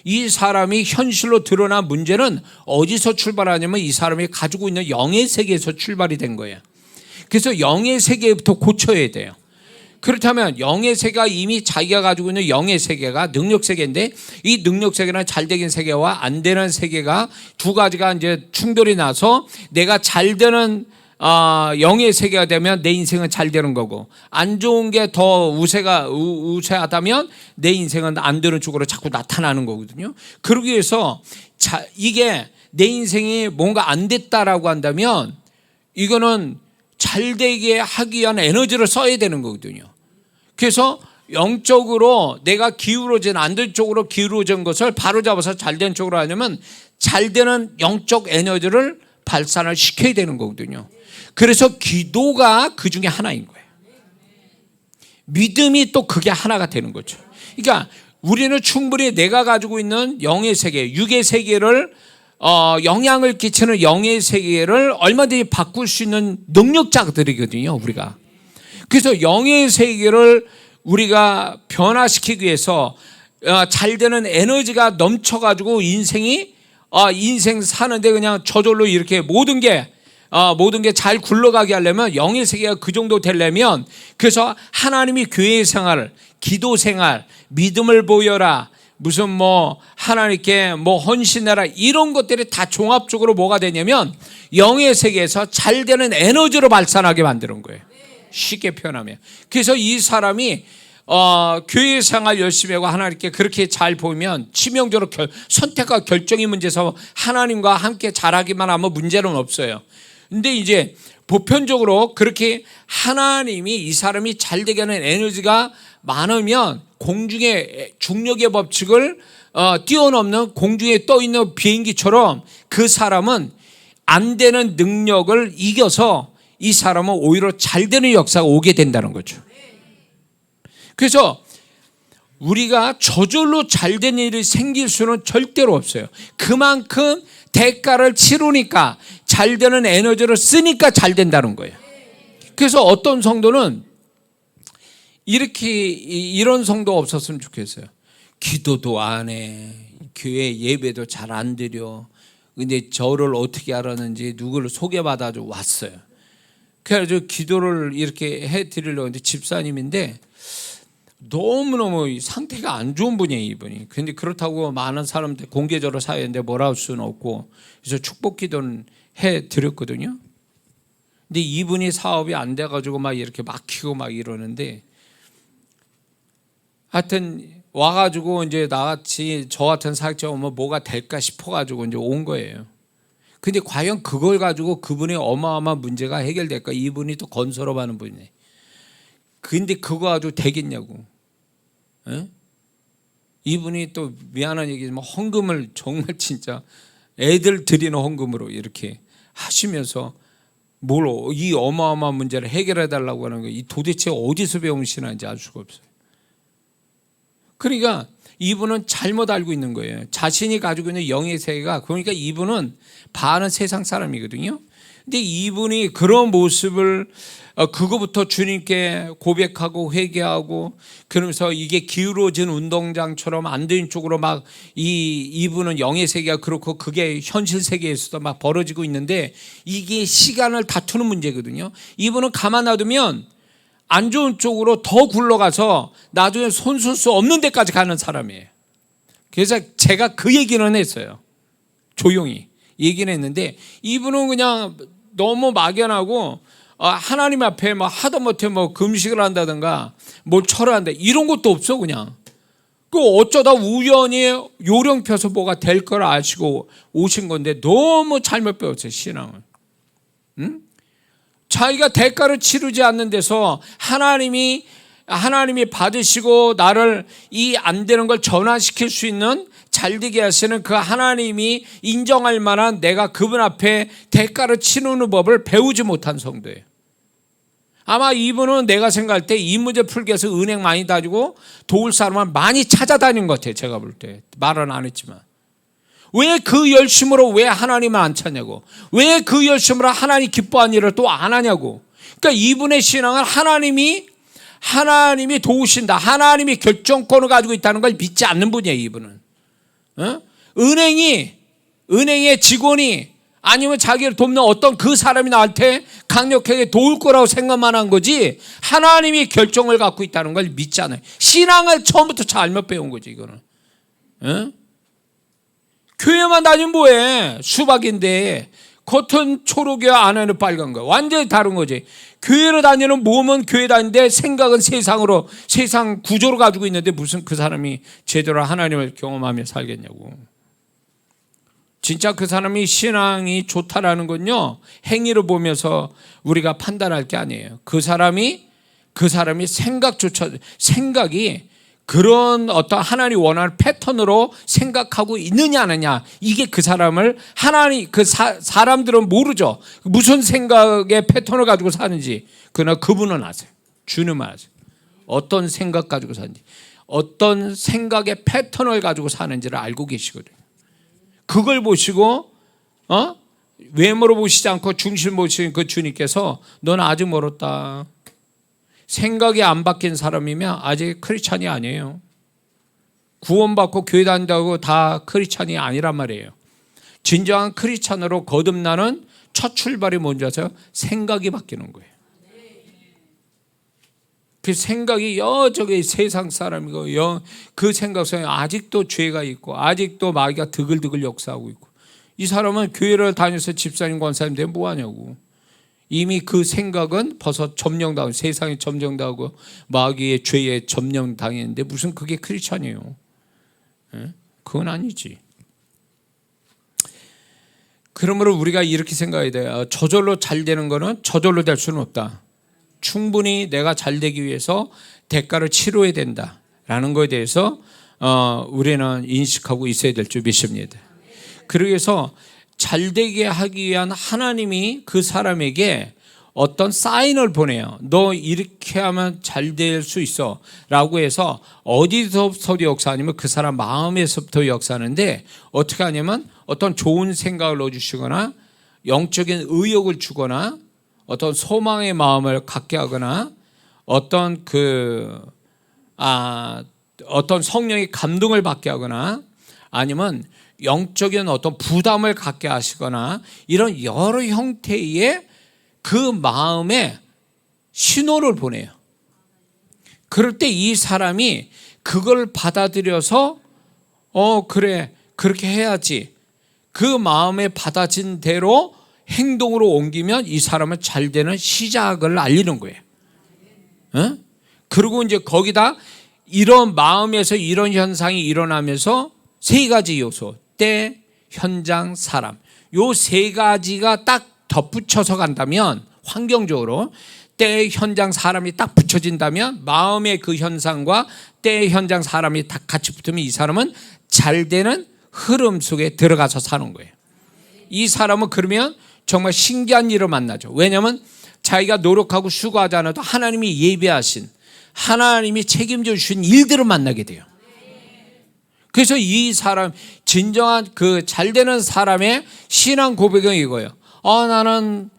이 사람이 현실로 드러난 문제는 어디서 출발하냐면 이 사람이 가지고 있는 영의 세계에서 출발이 된 거예요. 그래서 영의 세계부터 고쳐야 돼요. 그렇다면 영의 세계가 이미 자기가 가지고 있는 영의 세계가 능력 세계인데 이 능력 세계는 잘 되는 세계와 안 되는 세계가 두 가지가 이제 충돌이 나서 내가 잘 되는 영의 세계가 되면 내 인생은 잘 되는 거고, 안 좋은 게 더 우세하다면 내 인생은 안 되는 쪽으로 자꾸 나타나는 거거든요. 그러기 위해서 이게 내 인생이 뭔가 안 됐다라고 한다면 이거는 잘 되게 하기 위한 에너지를 써야 되는 거거든요. 그래서 영적으로 내가 기울어진 안 된 쪽으로 기울어진 것을 바로잡아서 잘 된 쪽으로 하려면 잘 되는 영적 에너지를 발산을 시켜야 되는 거거든요. 그래서 기도가 그 중에 하나인 거예요. 믿음이 또 그게 하나가 되는 거죠. 그러니까 우리는 충분히 내가 가지고 있는 영의 세계, 육의 세계를 영향을 끼치는 영의 세계를 얼마든지 바꿀 수 있는 능력자들이거든요, 우리가. 그래서 영의 세계를 우리가 변화시키기 위해서 잘 되는 에너지가 넘쳐가지고 인생 사는데 그냥 저절로 이렇게 모든 게 잘 굴러가게 하려면 영의 세계가 그 정도 되려면, 그래서 하나님이 교회 생활, 기도 생활, 믿음을 보여라, 무슨 하나님께 헌신해라, 이런 것들이 다 종합적으로 뭐가 되냐면 영의 세계에서 잘 되는 에너지로 발산하게 만드는 거예요. 쉽게 표현하면. 그래서 이 사람이 교회 생활 열심히 하고 하나님께 그렇게 잘 보면 치명적으로 선택과 결정의 문제에서 하나님과 함께 잘하기만 하면 문제는 없어요. 근데 이제 보편적으로 그렇게 하나님이 이 사람이 잘 되게 하는 에너지가 많으면 공중의 중력의 법칙을 뛰어넘는 공중에 떠 있는 비행기처럼 그 사람은 안 되는 능력을 이겨서 이 사람은 오히려 잘 되는 역사가 오게 된다는 거죠. 그래서 우리가 저절로 잘 된 일이 생길 수는 절대로 없어요. 그만큼 대가를 치르니까, 잘 되는 에너지를 쓰니까 잘 된다는 거예요. 그래서 어떤 성도는 이런 성도 없었으면 좋겠어요. 기도도 안 해, 교회 예배도 잘 안 드려. 근데 저를 어떻게 알았는지 누구를 소개받아서 왔어요. 그래서 기도를 이렇게 해드리려고 했는데 집사님인데 너무너무 상태가 안 좋은 분이에요, 이분이. 근데 그렇다고 많은 사람들 공개적으로 사회인데 뭐라 할 수는 없고, 그래서 축복 기도는 해드렸거든요. 근데 이분이 사업이 안 돼가지고 막 이렇게 막히고 막 이러는데, 하여튼 와가지고 이제 나같이 저 같은 사역자 오면 뭐가 될까 싶어가지고 이제 온 거예요. 근데 과연 그걸 가지고 그분의 어마어마한 문제가 해결될까? 이분이 또 건설업하는 분이네. 근데 그거 가지고 되겠냐고. 에? 이분이 또 미안한 얘기지만 헌금을 정말 진짜 애들 드리는 헌금으로 이렇게 하시면서 이 어마어마한 문제를 해결해 달라고 하는 거, 이 도대체 어디서 배운 신앙인지 알 수가 없어요. 그러니까 이분은 잘못 알고 있는 거예요. 자신이 가지고 있는 영의 세계가, 그러니까 이분은 반은 세상 사람이거든요. 근데 이분이 그런 모습을 그거부터 주님께 고백하고 회개하고 그러면서 이게 기울어진 운동장처럼 안 되는 쪽으로 막 이분은 영의 세계가 그렇고 그게 현실 세계에서도 막 벌어지고 있는데, 이게 시간을 다투는 문제거든요. 이분은 가만 놔두면 안 좋은 쪽으로 더 굴러가서 나중에 손쓸 수 없는 데까지 가는 사람이에요. 그래서 제가 그 얘기는 했어요. 조용히 얘기는 했는데, 이분은 그냥 너무 막연하고 하나님 앞에 하다못해 금식을 한다든가 뭘 철회한다 이런 것도 없어. 그냥 어쩌다 우연히 요령 펴서 뭐가 될 걸 아시고 오신 건데 너무 잘못 배웠어요, 신앙을. 응? 자기가 대가를 치르지 않는 데서 하나님이 받으시고 나를 이 안 되는 걸 전환시킬 수 있는, 잘되게 하시는 그 하나님이 인정할 만한 내가 그분 앞에 대가를 치르는 법을 배우지 못한 성도예요. 아마 이분은 내가 생각할 때 이 문제 풀기 위해서 은행 많이 다니고 도울 사람을 많이 찾아다닌 것 같아요. 제가 볼 때. 말은 안 했지만. 왜 그 열심으로 왜 하나님을 안 찾냐고. 왜 그 열심으로 하나님 기뻐하는 일을 또 안 하냐고. 그러니까 이분의 신앙은 하나님이 도우신다, 하나님이 결정권을 가지고 있다는 걸 믿지 않는 분이에요, 이분은. 은행의 직원이 아니면 자기를 돕는 어떤 그 사람이 나한테 강력하게 도울 거라고 생각만 한 거지, 하나님이 결정을 갖고 있다는 걸 믿지 않아요. 신앙을 처음부터 잘못 배운 거지, 이거는. 교회만 다니면 뭐해? 수박인데 겉은 초록이야, 안에는 빨간 거야. 완전히 다른 거지. 교회로 다니는 몸은 교회 다니는데 생각은 세상으로, 세상 구조로 가지고 있는데 무슨 그 사람이 제대로 하나님을 경험하며 살겠냐고. 진짜 그 사람이 신앙이 좋다라는 건요, 행위를 보면서 우리가 판단할 게 아니에요. 그 사람이 생각이 그런 어떤 하나님 원하는 패턴으로 생각하고 있느냐 안 하느냐, 이게 그 사람을, 사람들은 모르죠. 무슨 생각의 패턴을 가지고 사는지. 그러나 그분은 아세요. 주님은 아세요. 어떤 생각 가지고 사는지, 어떤 생각의 패턴을 가지고 사는지를 알고 계시거든요. 그걸 보시고 외모로 보시지 않고 중심 보시는 그 주님께서 너는 아직 멀었다. 생각이 안 바뀐 사람이면 아직 크리스찬이 아니에요. 구원받고 교회 다닌다고 다 크리스찬이 아니란 말이에요. 진정한 크리스찬으로 거듭나는 첫 출발이 뭔지 아세요? 생각이 바뀌는 거예요. 그 생각이 저기 세상 사람이고 그 생각 속에 아직도 죄가 있고 아직도 마귀가 드글드글 역사하고 있고, 이 사람은 교회를 다녀서 집사님 권사님 되면 뭐하냐고. 이미 그 생각은 벌써 점령당하고, 세상에 점령당하고 마귀의 죄에 점령당했는데 무슨 그게 크리스찬이에요. 그건 아니지. 그러므로 우리가 이렇게 생각해야 돼요. 저절로 잘 되는 거는 저절로 될 수는 없다. 충분히 내가 잘 되기 위해서 대가를 치러야 된다라는 것에 대해서 우리는 인식하고 있어야 될 줄 믿습니다. 그래서 잘 되게 하기 위한 하나님이 그 사람에게 어떤 사인을 보내요. 너 이렇게 하면 잘 될 수 있어 라고 해서 어디서부터 역사하냐면 그 사람 마음에서부터 역사하는데, 어떻게 하냐면 어떤 좋은 생각을 넣어주시거나 영적인 의욕을 주거나 어떤 소망의 마음을 갖게 하거나 어떤 어떤 성령의 감동을 받게 하거나 아니면 영적인 어떤 부담을 갖게 하시거나, 이런 여러 형태의 그 마음에 신호를 보내요. 그럴 때 이 사람이 그걸 받아들여서 그래 그렇게 해야지, 그 마음에 받아진 대로 행동으로 옮기면 이 사람은 잘 되는 시작을 알리는 거예요. 그리고 이제 거기다 이런 마음에서 이런 현상이 일어나면서 세 가지 요소, 때, 현장, 사람, 요 세 가지가 딱 덧붙여서 간다면, 환경적으로 때, 현장, 사람이 딱 붙여진다면, 마음의 그 현상과 때, 현장, 사람이 다 같이 붙으면 이 사람은 잘 되는 흐름 속에 들어가서 사는 거예요. 이 사람은 그러면 정말 신기한 일을 만나죠. 왜냐하면 자기가 노력하고 수고하지 않아도 하나님이 예비하신, 하나님이 책임져 주신 일들을 만나게 돼요. 그래서 이 사람, 진정한 그 잘 되는 사람의 신앙 고백은 이거예요. 나는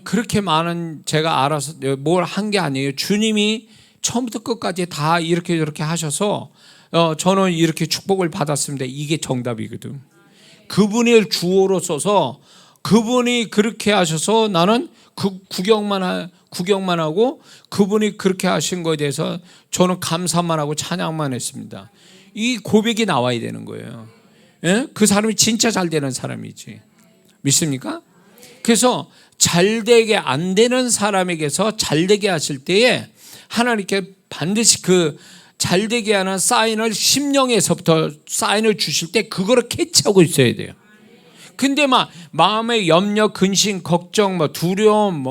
그렇게 많은 제가 알아서 뭘 한 게 아니에요. 주님이 처음부터 끝까지 다 이렇게 하셔서 저는 이렇게 축복을 받았습니다. 이게 정답이거든. 그분이 주어로 써서 그분이 그렇게 하셔서 나는 구경만 하고 그분이 그렇게 하신 것에 대해서 저는 감사만 하고 찬양만 했습니다. 이 고백이 나와야 되는 거예요. 예? 그 사람이 진짜 잘 되는 사람이지. 믿습니까? 그래서 잘 되게 안 되는 사람에게서 잘 되게 하실 때에 하나님께 반드시 그 잘 되게 하는 사인을, 심령에서부터 사인을 주실 때 그거를 캐치하고 있어야 돼요. 근데 마음의 염려, 근심, 걱정, 두려움,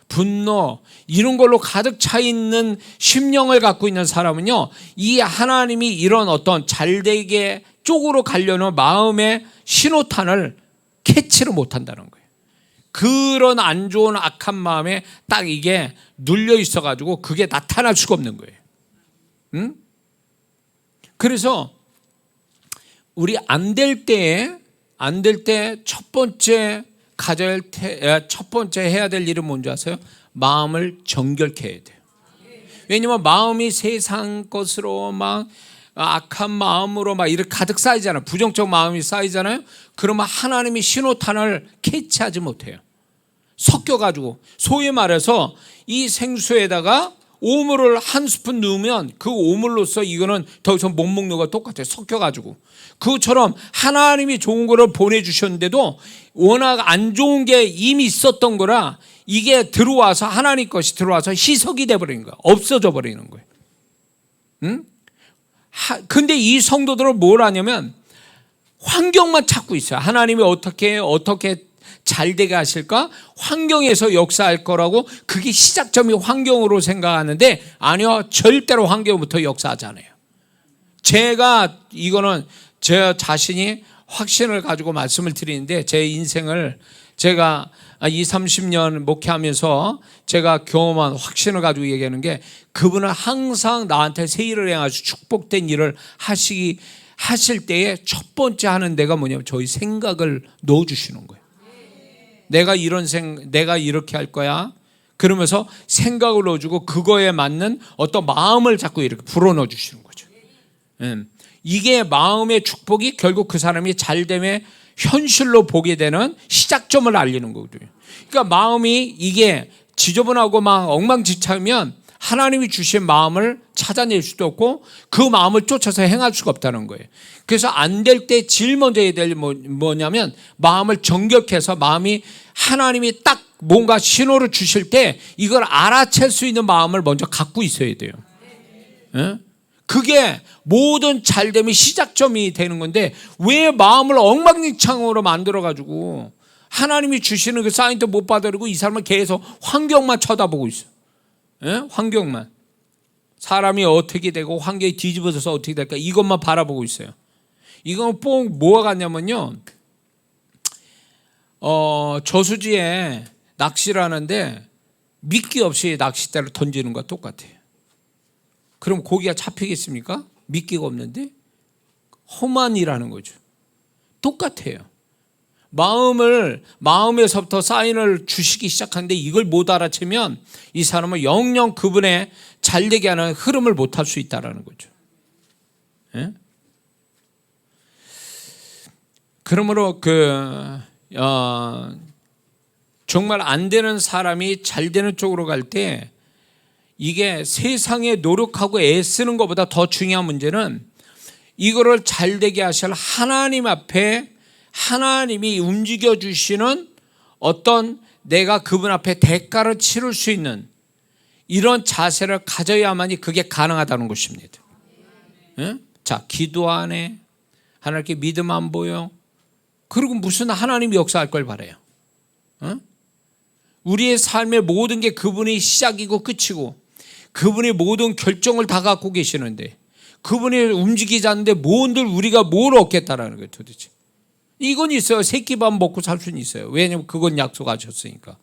분노, 이런 걸로 가득 차 있는 심령을 갖고 있는 사람은요, 이 하나님이 이런 어떤 잘되게 쪽으로 가려는 마음의 신호탄을 캐치를 못한다는 거예요. 그런 안 좋은 악한 마음에 딱 이게 눌려 있어가지고 그게 나타날 수가 없는 거예요. 그래서 우리 안 될 때 첫 번째 해야 될 일은 뭔지 아세요? 마음을 정결케 해야 돼요. 왜냐면 마음이 세상 것으로 악한 마음으로 이렇게 가득 쌓이잖아요. 부정적 마음이 쌓이잖아요. 그러면 하나님이 신호탄을 캐치하지 못해요. 섞여가지고, 소위 말해서 이 생수에다가 오물을 한 스푼 넣으면 그 오물로서 이거는 더 이상 못 먹는 거 똑같아요. 섞여가지고. 그것처럼 하나님이 좋은 거를 보내주셨는데도 워낙 안 좋은 게 이미 있었던 거라 이게 들어와서 하나님 것이 들어와서 희석이 돼버리는 거야. 없어져 버리는 거예요. 응? 근데 이 성도들은 뭘 하냐면 환경만 찾고 있어요. 하나님이 어떻게 잘 되게 하실까? 환경에서 역사할 거라고 그게 시작점이 환경으로 생각하는데 아니요. 절대로 환경부터 역사하잖아요. 제가 이거는 제 자신이 확신을 가지고 말씀을 드리는데 제 인생을 제가 20, 30년 목회하면서 제가 경험한 확신을 가지고 얘기하는 게 그분은 항상 나한테 새 일을 행하시고 축복된 일을 하실 때에 첫 번째 하는 데가 뭐냐면 저희 생각을 넣어주시는 거예요. 내가 이렇게 할 거야. 그러면서 생각을 넣어주고 그거에 맞는 어떤 마음을 자꾸 이렇게 불어넣어 주시는 거죠. 이게 마음의 축복이 결국 그 사람이 잘됨의 현실로 보게 되는 시작점을 알리는 거거든요. 그러니까 마음이 이게 지저분하고 막 엉망진창이면 하나님이 주신 마음을 찾아낼 수도 없고 그 마음을 쫓아서 행할 수가 없다는 거예요. 그래서 안 될 때 제일 먼저 해야 될 뭐냐면 마음을 정결해서 마음이 하나님이 딱 뭔가 신호를 주실 때 이걸 알아챌 수 있는 마음을 먼저 갖고 있어야 돼요. 그게 모든 잘됨의 시작점이 되는 건데 왜 마음을 엉망진창으로 만들어가지고 하나님이 주시는 그 사인도 못 받아들이고 이 사람은 계속 환경만 쳐다보고 있어요. 환경만. 사람이 어떻게 되고 환경이 뒤집어져서 어떻게 될까 이것만 바라보고 있어요. 이건 뭐가 같냐면요. 저수지에 낚시를 하는데 미끼 없이 낚싯대를 던지는 것과 똑같아요. 그럼 고기가 잡히겠습니까? 미끼가 없는데 험한 일하는 거죠. 똑같아요. 마음에서부터 사인을 주시기 시작하는데 이걸 못 알아채면 이 사람은 영영 그분의 잘되게 하는 흐름을 못 할 수 있다는 거죠. 예? 그러므로 정말 안 되는 사람이 잘 되는 쪽으로 갈 때 이게 세상에 노력하고 애쓰는 것보다 더 중요한 문제는 이거를 잘 되게 하실 하나님 앞에 하나님이 움직여 주시는 어떤 내가 그분 앞에 대가를 치를 수 있는 이런 자세를 가져야만이 그게 가능하다는 것입니다. 자, 기도 안 해. 하나님께 믿음 안 보여. 그리고 무슨 하나님이 역사할 걸 바라요. 우리의 삶의 모든 게 그분이 시작이고 끝이고 그분이 모든 결정을 다 갖고 계시는데 그분이 움직이지 않는데 뭔들 우리가 뭘 얻겠다라는 거예요 도대체. 이건 있어요. 새끼밥 먹고 살 수는 있어요. 왜냐하면 그건 약속하셨으니까.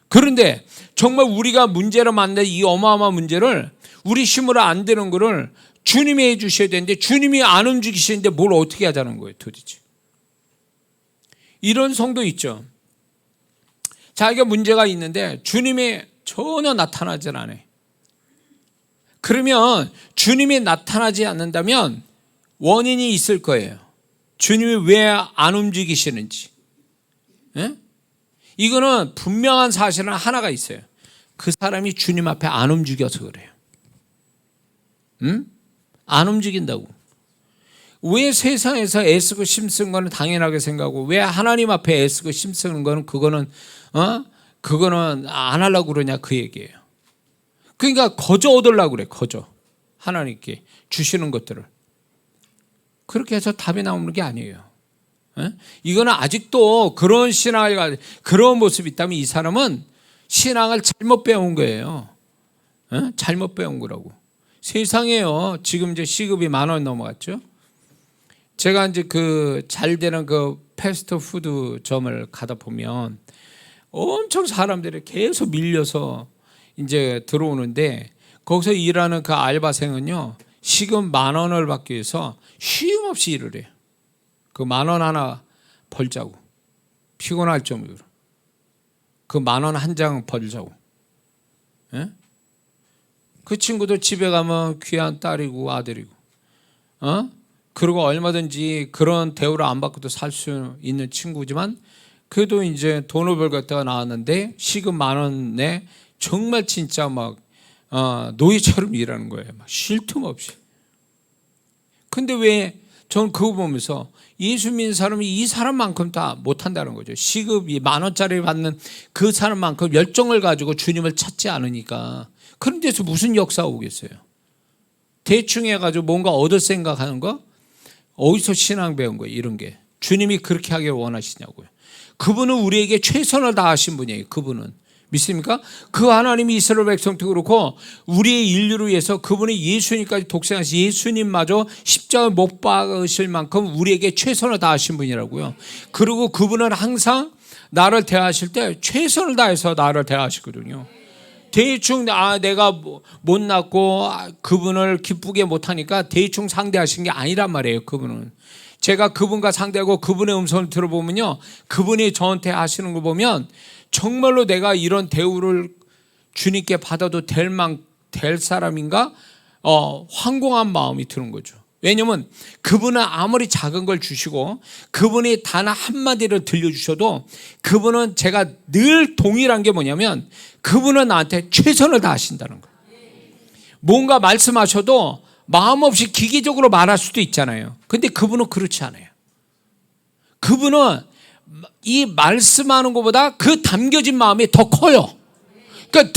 그런데 정말 우리가 문제로 만든 이 어마어마한 문제를 우리 힘으로 안 되는 거를 주님이 해 주셔야 되는데 주님이 안 움직이시는데 뭘 어떻게 하자는 거예요 도대체. 이런 성도 있죠. 자기가 문제가 있는데 주님이 전혀 나타나질 않아요. 그러면 주님이 나타나지 않는다면 원인이 있을 거예요. 주님이 왜 안 움직이시는지. 이거는 분명한 사실은 하나가 있어요. 그 사람이 주님 앞에 안 움직여서 그래요. 안 움직인다고. 왜 세상에서 애쓰고 힘쓰는 거는 당연하게 생각하고 왜 하나님 앞에 애쓰고 힘쓰는 거는 그거는 안 하려고 그러냐 그 얘기예요. 그러니까 거저 얻으려고 그래. 거저 하나님께 주시는 것들을. 그렇게 해서 답이 나오는 게 아니에요. 이거는 아직도 그런 신앙을 그런 모습이 있다면 이 사람은 신앙을 잘못 배운 거예요. 잘못 배운 거라고. 세상에요. 지금 이제 시급이 10,000원 넘어갔죠. 제가 이제 그 잘 되는 그 패스트푸드점을 가다 보면 엄청 사람들이 계속 밀려서 이제 들어오는데 거기서 일하는 그 알바생은요 시급 10,000원을 받기 위해서 쉼 없이 일을 해요. 그 10,000원 하나 벌자고 피곤할 정도로 그 10,000원 한 장 벌자고. 그 친구도 집에 가면 귀한 딸이고 아들이고 그리고 얼마든지 그런 대우를 안 받고도 살 수 있는 친구지만 그래도 이제 돈을 벌겠다가 나왔는데 시급 10,000원에 정말 진짜 막 노예처럼 일하는 거예요. 막 쉴 틈 없이. 근데 왜 저는 그거 보면서 예수 믿는 사람이 이 사람만큼 다 못한다는 거죠. 시급이 10,000원짜리 받는 그 사람만큼 열정을 가지고 주님을 찾지 않으니까. 그런 데서 무슨 역사 오겠어요? 대충 해가지고 뭔가 얻을 생각하는 거? 어디서 신앙 배운 거예요? 이런 게. 주님이 그렇게 하기를 원하시냐고요. 그분은 우리에게 최선을 다하신 분이에요. 그분은. 믿습니까? 그 하나님이 이스라엘 백성도 그렇고 우리의 인류를 위해서 그분이 예수님까지 독생하신 예수님마저 십자가에 못 박으실 만큼 우리에게 최선을 다하신 분이라고요. 그리고 그분은 항상 나를 대하실 때 최선을 다해서 나를 대하시거든요. 대충 내가 못났고 그분을 기쁘게 못하니까 대충 상대하신 게 아니란 말이에요. 그분은. 제가 그분과 상대하고 그분의 음성을 들어보면요, 그분이 저한테 하시는 거 보면 정말로 내가 이런 대우를 주님께 받아도 될 사람인가 황공한 마음이 드는 거죠. 왜냐하면 그분은 아무리 작은 걸 주시고 그분이 단 한마디를 들려주셔도 그분은 제가 늘 동일한 게 뭐냐면 그분은 나한테 최선을 다하신다는 거예요. 뭔가 말씀하셔도 마음 없이 기계적으로 말할 수도 있잖아요. 근데 그분은 그렇지 않아요. 그분은 이 말씀하는 것보다 그 담겨진 마음이 더 커요. 그러니까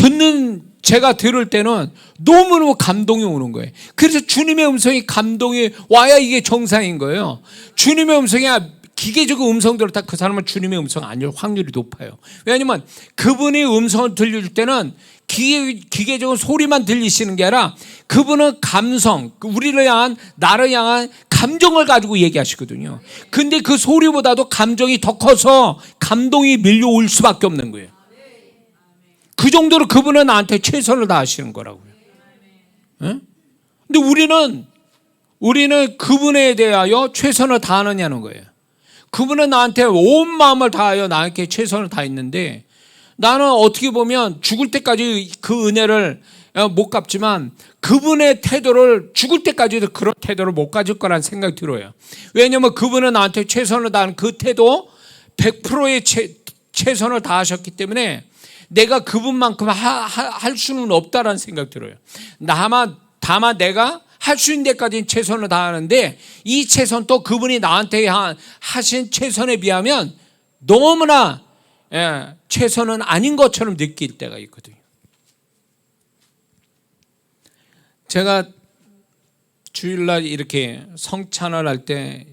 제가 들을 때는 너무너무 감동이 오는 거예요. 그래서 주님의 음성이 감동이 와야 이게 정상인 거예요. 주님의 음성이 기계적인 음성들을 다 그 사람은 주님의 음성 아닐 확률이 높아요. 왜냐하면 그분이 음성을 들려줄 때는 기계적인 소리만 들리시는 게 아니라 그분은 감성, 우리를 향한 나를 향한 감정을 가지고 얘기하시거든요. 근데 그 소리보다도 감정이 더 커서 감동이 밀려올 수밖에 없는 거예요. 그 정도로 그분은 나한테 최선을 다하시는 거라고요. 네? 근데 우리는 그분에 대하여 최선을 다하느냐는 거예요. 그분은 나한테 온 마음을 다하여 나에게 최선을 다했는데 나는 어떻게 보면 죽을 때까지 그 은혜를 못 갚지만 그분의 태도를 죽을 때까지도 그런 태도를 못 가질 거라는 생각이 들어요. 왜냐하면 그분은 나한테 최선을 다한 그 태도 100%의 최선을 다하셨기 때문에 내가 그분만큼 할 수는 없다라는 생각이 들어요. 다만 내가 할 수 있는 데까지는 최선을 다하는데 이 최선 또 그분이 나한테 하신 최선에 비하면 너무나 최선은 아닌 것처럼 느낄 때가 있거든요. 제가 주일날 이렇게 성찬을 할 때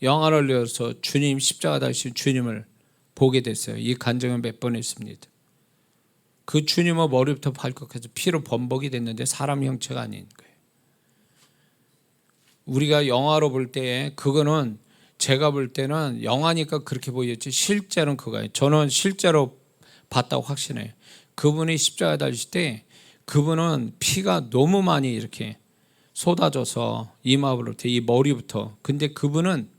영화를 넣어서 주님 십자가 달리신 주님을 보게 됐어요. 이 간증을 몇 번 했습니다. 그 주님은 머리부터 발끝까지 피로 범벅이 됐는데 사람 형체가 아닌 거예요. 우리가 영화로 볼 때 그거는 제가 볼 때는 영화니까 그렇게 보였지 실제로는 그거예요. 저는 실제로 봤다고 확신해요. 그분이 십자가 달리실 때 그분은 피가 너무 많이 이렇게 쏟아져서 이마부터 이 머리부터. 근데 그분은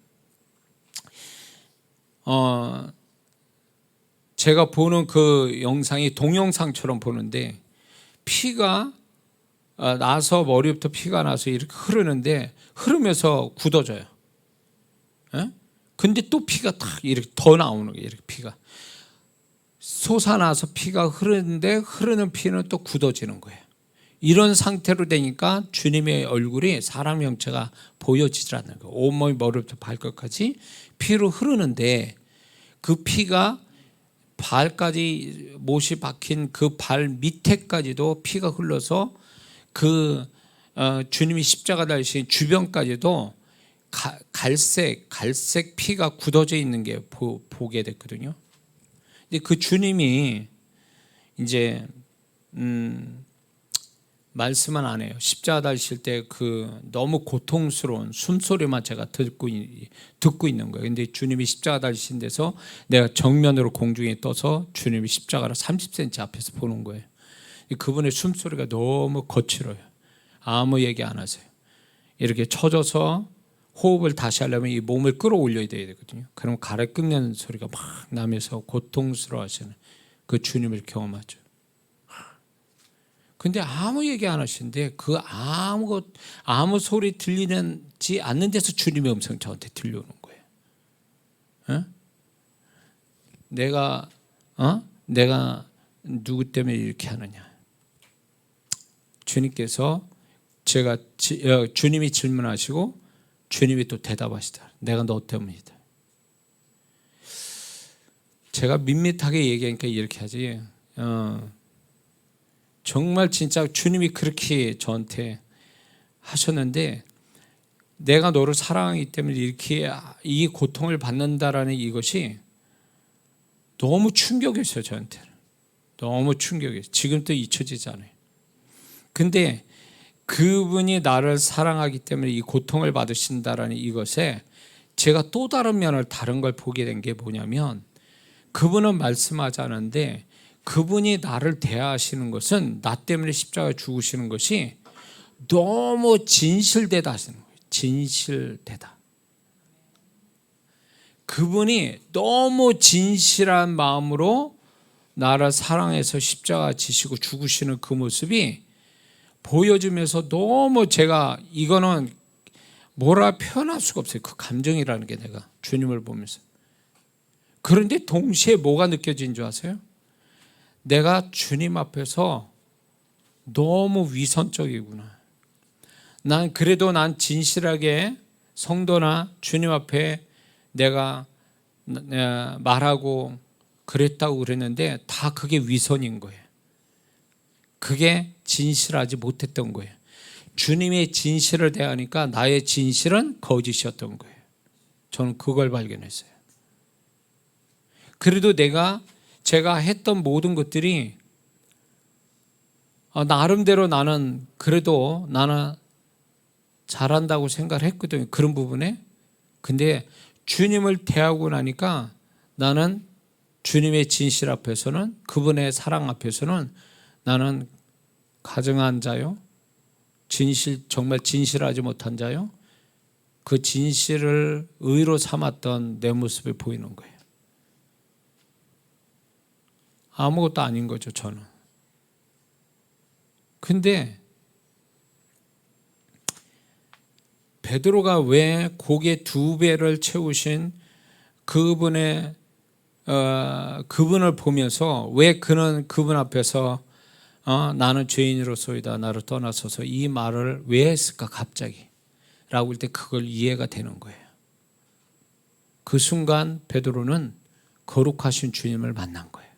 제가 보는 그 영상이 동영상처럼 보는데 피가 나서 머리부터 피가 나서 이렇게 흐르는데 흐르면서 굳어져요. 근데 또 피가 딱 이렇게 더 나오는 거예요. 이렇게 피가 솟아나서 피가 흐르는데 흐르는 피는 또 굳어지는 거예요. 이런 상태로 되니까 주님의 얼굴이 사람 형체가 보여지질 않는 거예요. 온몸이 머리부터 발끝까지 피로 흐르는데 그 피가 발까지 못이 박힌 그 발 밑에까지도 피가 흘러서 그 주님이 십자가 달리신 주변까지도 갈색 피가 굳어져 있는 게 보게 됐거든요. 근데 그 주님이 이제 말씀은 안 해요. 십자가 달리실 때 그 너무 고통스러운 숨소리만 제가 듣고 있는 거예요. 근데 주님이 십자가 달리신 데서 내가 정면으로 공중에 떠서 주님이 십자가를 30cm 앞에서 보는 거예요. 그분의 숨소리가 너무 거칠어요. 아무 얘기 안 하세요. 이렇게 쳐져서 호흡을 다시 하려면 이 몸을 끌어올려야 되거든요. 그럼 가래 끓는 소리가 막 나면서 고통스러워 하시는 그 주님을 경험하죠. 근데 아무 얘기 안 하시는데 그 아무 소리 들리지 않는 데서 주님의 음성이 저한테 들려오는 거예요. 내가 누구 때문에 이렇게 하느냐. 주님께서 주님이 질문하시고 주님이 또 대답하시다. 내가 너 때문이다. 제가 밋밋하게 얘기하니까 이렇게 하지. 정말 진짜 주님이 그렇게 저한테 하셨는데 내가 너를 사랑하기 때문에 이렇게 이 고통을 받는다라는 이것이 너무 충격이었어요. 저한테는 너무 충격이었어요. 지금도 잊혀지지 않아요. 근데 그분이 나를 사랑하기 때문에 이 고통을 받으신다라는 이것에 제가 또 다른 걸 보게 된 게 뭐냐면, 그분은 말씀하지 않았는데 그분이 나를 대하시는 것은 나 때문에 십자가에 죽으시는 것이 너무 진실되다 하시는 거예요. 진실되다. 그분이 너무 진실한 마음으로 나를 사랑해서 십자가 지시고 죽으시는 그 모습이 보여주면서 너무 제가 이거는 뭐라 표현할 수가 없어요. 그 감정이라는 게 내가 주님을 보면서. 그런데 동시에 뭐가 느껴진 줄 아세요? 내가 주님 앞에서 너무 위선적이구나. 난 진실하게 성도나 주님 앞에 내가 말하고 그랬다고 그랬는데 다 그게 위선인 거예요. 그게 진실하지 못했던 거예요. 주님의 진실을 대하니까 나의 진실은 거짓이었던 거예요. 저는 그걸 발견했어요. 그래도 제가 했던 모든 것들이 나름대로 나는 잘한다고 생각을 했거든요. 그런 부분에. 근데 주님을 대하고 나니까 나는 주님의 진실 앞에서는, 그분의 사랑 앞에서는 나는 가증한 자요, 정말 진실하지 못한 자요, 그 진실을 의로 삼았던 내 모습이 보이는 거예요. 아무것도 아닌 거죠, 저는. 근데 베드로가 왜 고기 2배를 채우신 그분을 보면서 왜 그분 앞에서 나는 죄인으로소이다, 나를 떠나소서, 이 말을 왜 했을까 갑자기 라고 할 때 그걸 이해가 되는 거예요. 그 순간 베드로는 거룩하신 주님을 만난 거예요.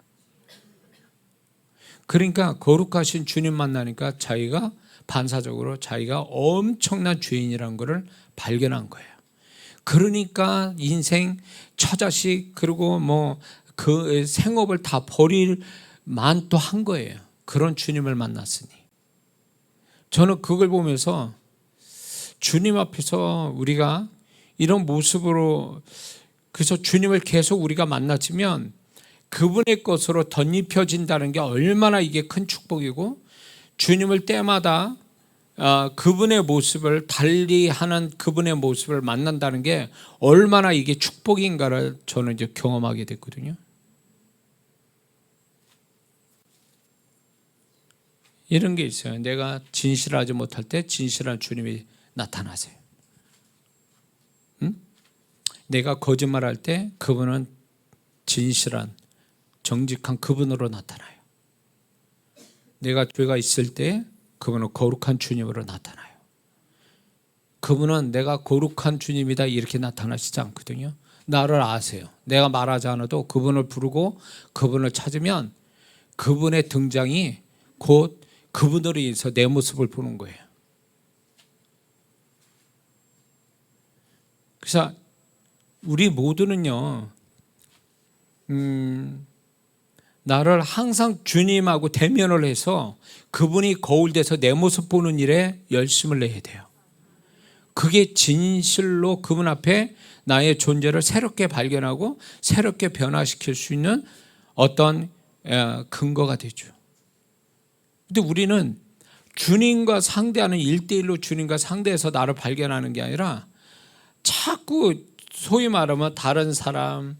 그러니까 거룩하신 주님 만나니까 자기가 반사적으로 자기가 엄청난 죄인이라는 것을 발견한 거예요. 그러니까 인생, 처자식, 그리고 그 생업을 다 버릴 만도 한 거예요. 그런 주님을 만났으니. 저는 그걸 보면서 주님 앞에서 우리가 이런 모습으로, 그래서 주님을 계속 우리가 만나지면 그분의 것으로 덧입혀진다는 게 얼마나 이게 큰 축복이고, 주님을 때마다 그분의 모습을 달리하는 그분의 모습을 만난다는 게 얼마나 이게 축복인가를 저는 이제 경험하게 됐거든요. 이런 게 있어요. 내가 진실하지 못할 때 진실한 주님이 나타나세요. 내가 거짓말할 때 그분은 진실한 정직한 그분으로 나타나요. 내가 죄가 있을 때 그분은 거룩한 주님으로 나타나요. 그분은 내가 거룩한 주님이다 이렇게 나타나시지 않거든요. 나를 아세요. 내가 말하지 않아도 그분을 부르고 그분을 찾으면 그분의 등장이 곧 그분으로 인해서 내 모습을 보는 거예요. 그래서 우리 모두는요, 나를 항상 주님하고 대면을 해서 그분이 거울 돼서 내 모습 보는 일에 열심을 내야 돼요. 그게 진실로 그분 앞에 나의 존재를 새롭게 발견하고 새롭게 변화시킬 수 있는 어떤 근거가 되죠. 근데 우리는 주님과 상대하는 1대1로 주님과 상대해서 나를 발견하는 게 아니라 자꾸 소위 말하면 다른 사람,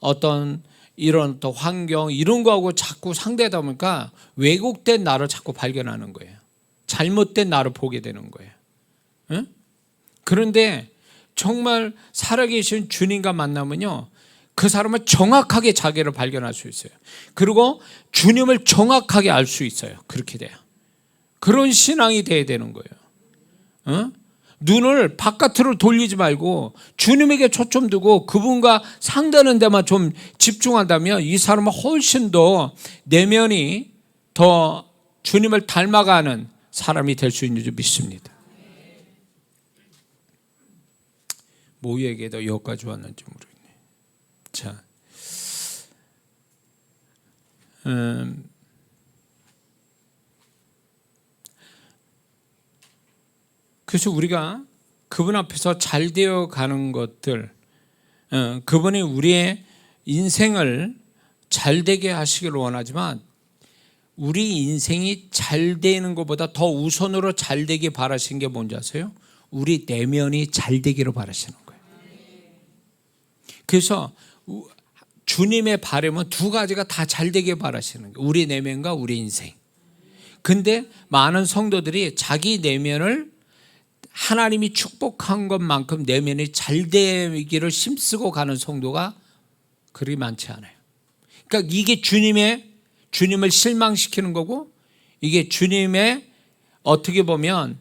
어떤 이런 또 환경 이런 거하고 자꾸 상대하다 보니까 왜곡된 나를 자꾸 발견하는 거예요. 잘못된 나를 보게 되는 거예요. 응? 그런데 정말 살아계신 주님과 만나면요, 그 사람은 정확하게 자기를 발견할 수 있어요. 그리고 주님을 정확하게 알 수 있어요. 그렇게 돼요. 그런 신앙이 돼야 되는 거예요. 눈을 바깥으로 돌리지 말고 주님에게 초점 두고 그분과 상대하는 데만 좀 집중한다면 이 사람은 훨씬 더 내면이 더 주님을 닮아가는 사람이 될 수 있는 줄 믿습니다. 모유에게도 여기까지 왔는지 모르겠네. 자, 그래서 우리가 그분 앞에서 잘 되어 가는 것들, 그분이 우리의 인생을 잘 되게 하시기를 원하지만 우리 인생이 잘 되는 것보다 더 우선으로 잘 되길 바라시는 게 뭔지 아세요? 우리 내면이 잘 되기를 바라시는 거예요. 그래서 주님의 바람은 두 가지가 다 잘 되길 바라시는 거예요. 우리 내면과 우리 인생. 근데 많은 성도들이 자기 내면을 하나님이 축복한 것만큼 내면이 잘 되기를 힘쓰고 가는 성도가 그리 많지 않아요. 그러니까 이게 주님을 실망시키는 거고, 이게 주님의 어떻게 보면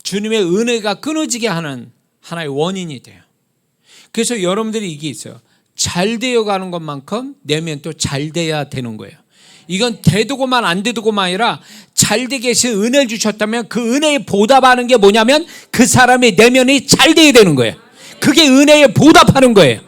주님의 은혜가 끊어지게 하는 하나의 원인이 돼요. 그래서 여러분들이 이게 있어요. 잘 되어 가는 것만큼 내면도 잘 돼야 되는 거예요. 이건 되도고만 안 되도고만 아니라 잘 되게 하신 은혜를 주셨다면 그 은혜에 보답하는 게 뭐냐면 그 사람의 내면이 잘 돼야 되는 거예요. 그게 은혜에 보답하는 거예요.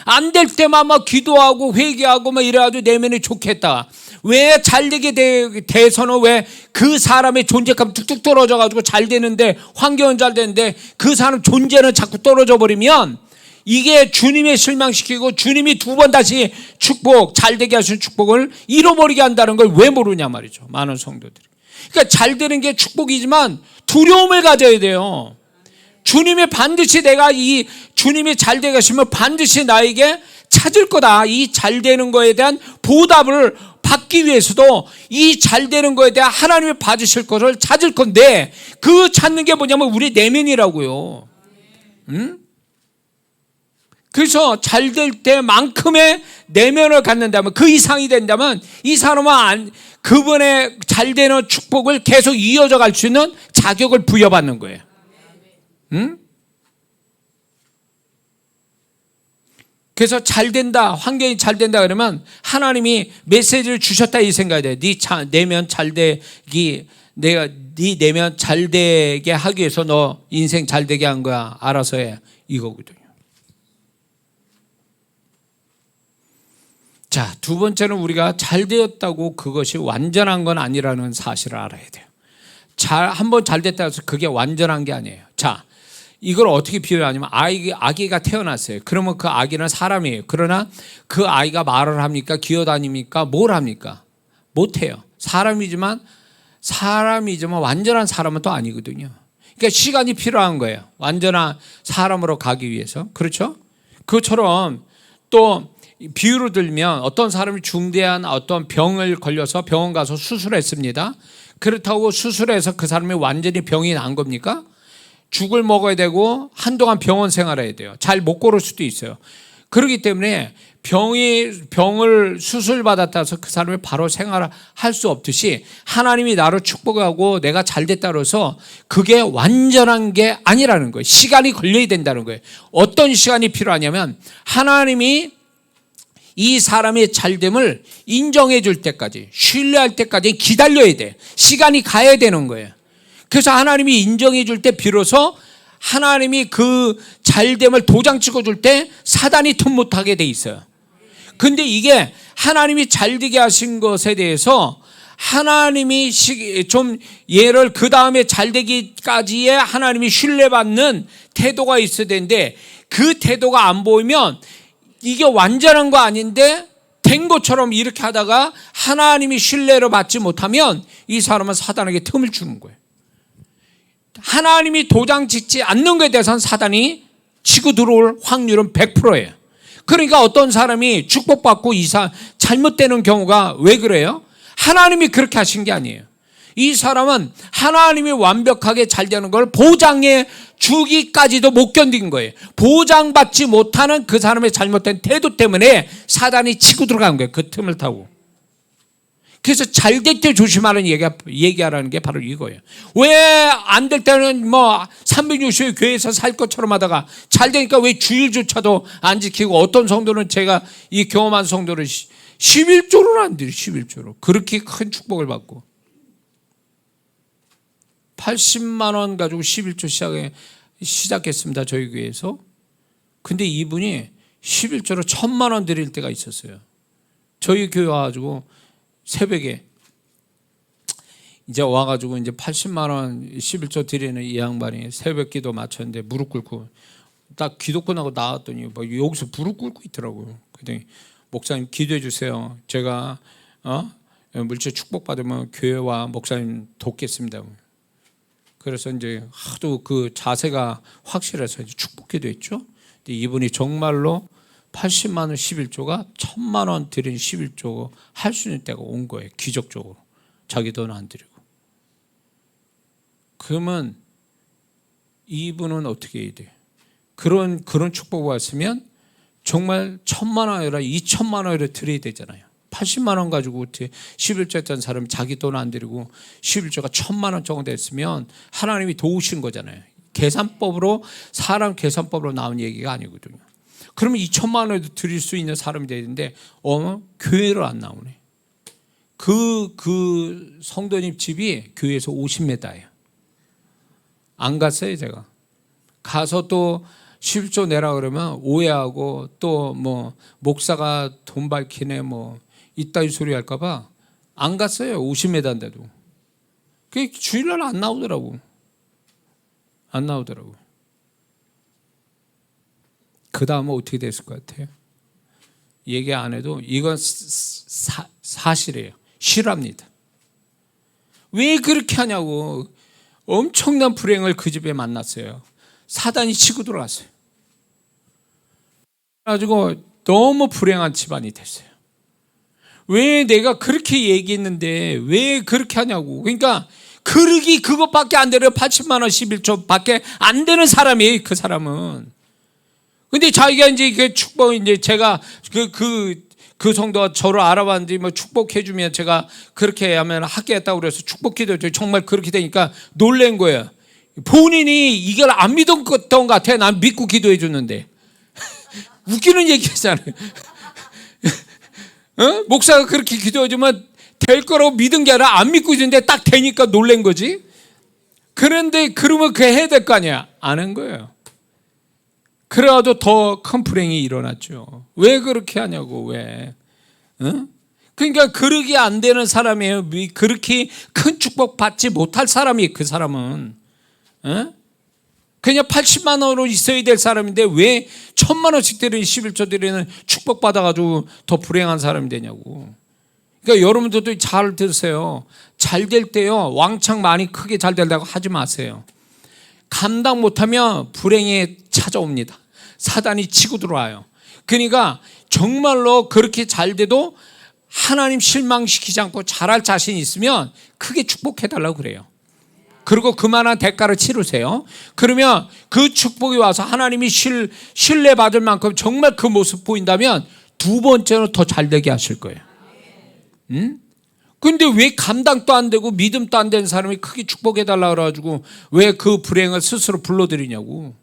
안 될 때만 막 기도하고 회개하고 막 이래가지고 내면이 좋겠다. 왜 잘 되게 돼서는 왜 그 사람의 존재감 뚝뚝 떨어져가지고 잘 되는데, 환경은 잘 되는데 그 사람 존재는 자꾸 떨어져 버리면 이게 주님의 실망시키고 주님이 두 번 다시 축복, 잘 되게 하시는 축복을 잃어버리게 한다는 걸 왜 모르냐 말이죠. 많은 성도들이. 그러니까 잘 되는 게 축복이지만 두려움을 가져야 돼요. 주님이 반드시 내가 이 주님이 잘 되게 하시면 반드시 나에게 찾을 거다. 이 잘 되는 거에 대한 보답을 받기 위해서도 이 잘 되는 거에 대한 하나님이 받으실 것을 찾을 건데, 그 찾는 게 뭐냐면 우리 내면이라고요. 그래서 잘 될 때만큼의 내면을 갖는다면, 그 이상이 된다면 이 사람은 그분의 잘 되는 축복을 계속 이어져 갈 수 있는 자격을 부여받는 거예요. 그래서 잘 된다, 환경이 잘 된다 그러면 하나님이 메시지를 주셨다 이 생각이 돼요. 네 내면 잘 되기, 내가 네 내면 잘 되게 하기 위해서 너 인생 잘 되게 한 거야. 알아서 해. 이거거든요. 자, 두 번째는 우리가 잘 되었다고 그것이 완전한 건 아니라는 사실을 알아야 돼요. 한번 잘 됐다 해서 그게 완전한 게 아니에요. 자, 이걸 어떻게 비유하냐면 아기가 태어났어요. 그러면 그 아기는 사람이에요. 그러나 그 아이가 말을 합니까? 기어다닙니까? 뭘 합니까? 못해요. 사람이지만 완전한 사람은 또 아니거든요. 그러니까 시간이 필요한 거예요. 완전한 사람으로 가기 위해서. 그렇죠? 그것처럼 또 비유로 들면 어떤 사람이 중대한 어떤 병을 걸려서 병원 가서 수술했습니다. 그렇다고 수술해서 그 사람이 완전히 병이 난 겁니까? 죽을 먹어야 되고 한동안 병원 생활해야 돼요. 잘 못 걸을 수도 있어요. 그렇기 때문에 병을 수술받았다 해서 그 사람이 바로 생활할 수 없듯이 하나님이 나를 축복하고 내가 잘 됐다고 해서 그게 완전한 게 아니라는 거예요. 시간이 걸려야 된다는 거예요. 어떤 시간이 필요하냐면 하나님이 이 사람의 잘됨을 인정해 줄 때까지, 신뢰할 때까지 기다려야 돼. 시간이 가야 되는 거예요. 그래서 하나님이 인정해 줄 때 비로소 하나님이 그 잘됨을 도장 찍어 줄 때 사단이 틈 못하게 돼 있어요. 근데 이게 하나님이 잘되게 하신 것에 대해서 하나님이 좀 얘를 그 다음에 잘되기까지의 하나님이 신뢰받는 태도가 있어야 되는데, 그 태도가 안 보이면 이게 완전한 거 아닌데 된 것처럼 이렇게 하다가 하나님이 신뢰를 받지 못하면 이 사람은 사단에게 틈을 주는 거예요. 하나님이 도장 찍지 않는 것에 대해서는 사단이 치고 들어올 확률은 100%예요. 그러니까 어떤 사람이 축복받고 잘못되는 경우가 왜 그래요? 하나님이 그렇게 하신 게 아니에요. 이 사람은 하나님이 완벽하게 잘 되는 걸 보장해 주기까지도 못 견딘 거예요. 보장받지 못하는 그 사람의 잘못된 태도 때문에 사단이 치고 들어간 거예요. 그 틈을 타고. 그래서 잘 될 때 조심하라는 얘기하라는 게 바로 이거예요. 왜 안 될 때는 뭐 360일 교회에서 살 것처럼 하다가 잘 되니까 왜 주일조차도 안 지키고, 어떤 성도는, 제가 이 경험한 성도는 11조를 안 드려요. 11조로. 그렇게 큰 축복을 받고 80만 원 가지고 11조 시작했습니다. 저희 교회에서. 근데 이분이 11조로 1000만 원 드릴 때가 있었어요. 저희 교회 와가지고 새벽에 이제 와가지고 이제 80만 원 11조 드리는 이 양반이 새벽 기도 마쳤는데 무릎 꿇고, 딱 기도 끝나고 나왔더니 뭐 여기서 무릎 꿇고 있더라고요. 그랬더니 목사님 기도해 주세요. 제가 물질 축복 받으면 교회와 목사님 돕겠습니다. 그래서 이제 하도 그 자세가 확실해서 이제 축복 기도했죠. 근데 이분이 정말로 80만 원 11조가 1000만 원 드린 11조 할 수 있는 때가 온 거예요. 기적적으로. 자기 돈 안 드리고. 그러면 이분은 어떻게 해야 돼요? 그런 축복을 받으면 정말 1000만 원 아니라 2000만 원을 드려야 되잖아요. 80만 원 가지고 11조 했던 사람이 자기 돈 안 드리고 11조가 1000만 원 정도 됐으면 하나님이 도우신 거잖아요. 계산법으로, 사람 계산법으로 나온 얘기가 아니거든요. 그러면 2000만 원에도 드릴 수 있는 사람이 되는데 교회로 안 나오네. 그 성도님 집이 교회에서 50m예요. 안 갔어요. 제가 가서 또 11조 내라 그러면 오해하고, 또 뭐 목사가 돈 밝히네 뭐 이따위 소리 할까봐 안 갔어요. 50m인데도. 그게 주일날 안 나오더라고. 그 다음은 어떻게 됐을 것 같아요? 얘기 안 해도 이건 사실이에요. 실화입니다. 왜 그렇게 하냐고. 엄청난 불행을 그 집에 만났어요. 사단이 치고 들어갔어요. 그래가지고 너무 불행한 집안이 됐어요. 왜 내가 그렇게 얘기했는데 왜 그렇게 하냐고. 그러니까 그러기 그것밖에 안 되는 80만 원 11조밖에 안 되는 사람이에요. 그 사람은. 근데 자기가 이제 그 축복, 이제 제가 그 성도가 저를 알아봤는데 뭐 축복해주면 제가 그렇게 하면 하겠다고 그래서 축복기도 정말 그렇게 되니까 놀란 거예요. 본인이 이걸 안 믿었던 것 같아. 난 믿고 기도해 줬는데. 웃기는 얘기잖아요. 목사가 그렇게 기도해주면 될 거라고 믿은 게 아니라 안 믿고 있는데 딱 되니까 놀란 거지. 그런데 그러면 그게 해야 될 거 아니야. 안 한 거예요. 그래도 더 큰 불행이 일어났죠. 왜 그렇게 하냐고. 왜? 그러니까 그러기 안 되는 사람이에요. 그렇게 큰 축복 받지 못할 사람이, 그 사람은. 그냥 80만 원으로 있어야 될 사람인데 왜 1000만 원씩 드리는 11조 드리는 축복 받아가지고 더 불행한 사람이 되냐고. 그러니까 여러분들도 잘 들으세요. 잘 될 때요, 왕창 많이 크게 잘 된다고 하지 마세요. 감당 못하면 불행이 찾아옵니다. 사단이 치고 들어와요. 그러니까 정말로 그렇게 잘 돼도 하나님 실망시키지 않고 잘할 자신이 있으면 크게 축복해달라고 그래요. 그리고 그만한 대가를 치르세요. 그러면 그 축복이 와서 하나님이 신뢰받을 만큼 정말 그 모습 보인다면 두 번째는 더 잘되게 하실 거예요. 근데 왜 감당도 안 되고 믿음도 안 되는 사람이 크게 축복해달라고 그래가지고 왜 그 불행을 스스로 불러들이냐고.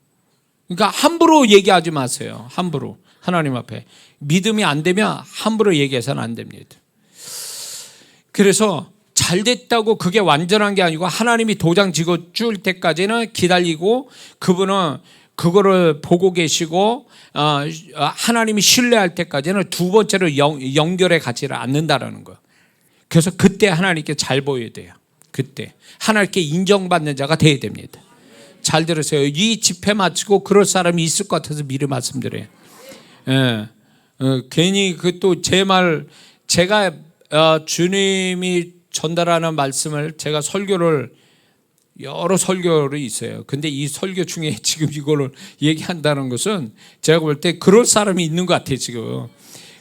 그러니까 함부로 얘기하지 마세요. 함부로. 하나님 앞에. 믿음이 안 되면 함부로 얘기해서는 안 됩니다. 그래서 잘 됐다고 그게 완전한 게 아니고 하나님이 도장 찍어줄 때까지는 기다리고, 그분은 그거를 보고 계시고 하나님이 신뢰할 때까지는 두 번째로 연결해 가지를 않는다라는 거예요. 그래서 그때 하나님께 잘 보여야 돼요. 그때 하나님께 인정받는 자가 돼야 됩니다. 잘 들으세요. 이 집회 마치고 그럴 사람이 있을 것 같아서 미리 말씀드려요. 괜히 그 또 제 말, 제가 주님이 전달하는 말씀을 제가 설교를 여러 설교를 있어요. 근데 이 설교 중에 지금 이거를 얘기한다는 것은 제가 볼 때 그럴 사람이 있는 것 같아요 지금.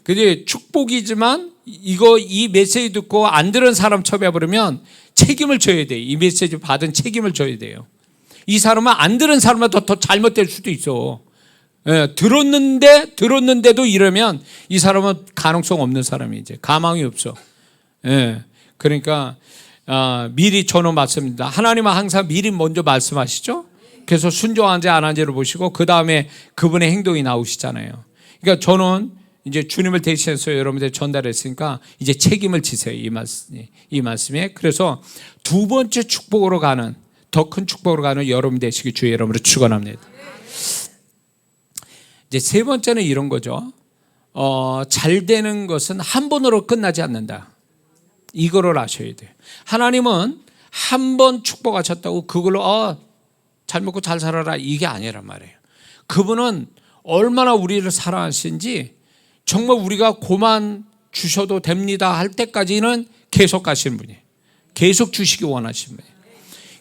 근데 축복이지만 이 메시지 듣고 안 들은 사람 처해버리면 책임을 져야 돼요. 이 메시지 받은 책임을 져야 돼요. 이 사람은 안 들은 사람보다 더 잘못될 수도 있어. 들었는데도 이러면 이 사람은 가능성 없는 사람이, 이제 가망이 없어. 예. 그러니까 미리 저는 말씀입니다. 하나님은 항상 미리 먼저 말씀하시죠. 그래서 순종한지 안 한지를 보시고 그 다음에 그분의 행동이 나오시잖아요. 그러니까 저는 이제 주님을 대신해서 여러분들 전달했으니까 이제 책임을 지세요. 이 말씀에. 그래서 두 번째 축복으로 가는, 더 큰 축복으로 가는 여러분 되시기 주의 이름으로 축원합니다. 이제 세 번째는 이런 거죠. 잘 되는 것은 한 번으로 끝나지 않는다. 이거를 아셔야 돼요. 하나님은 한 번 축복하셨다고 그걸로 잘 먹고 잘 살아라 이게 아니란 말이에요. 그분은 얼마나 우리를 사랑하시는지 정말 우리가 고만 주셔도 됩니다 할 때까지는 계속 가시는 분이에요. 계속 주시기 원하시는 분이에요.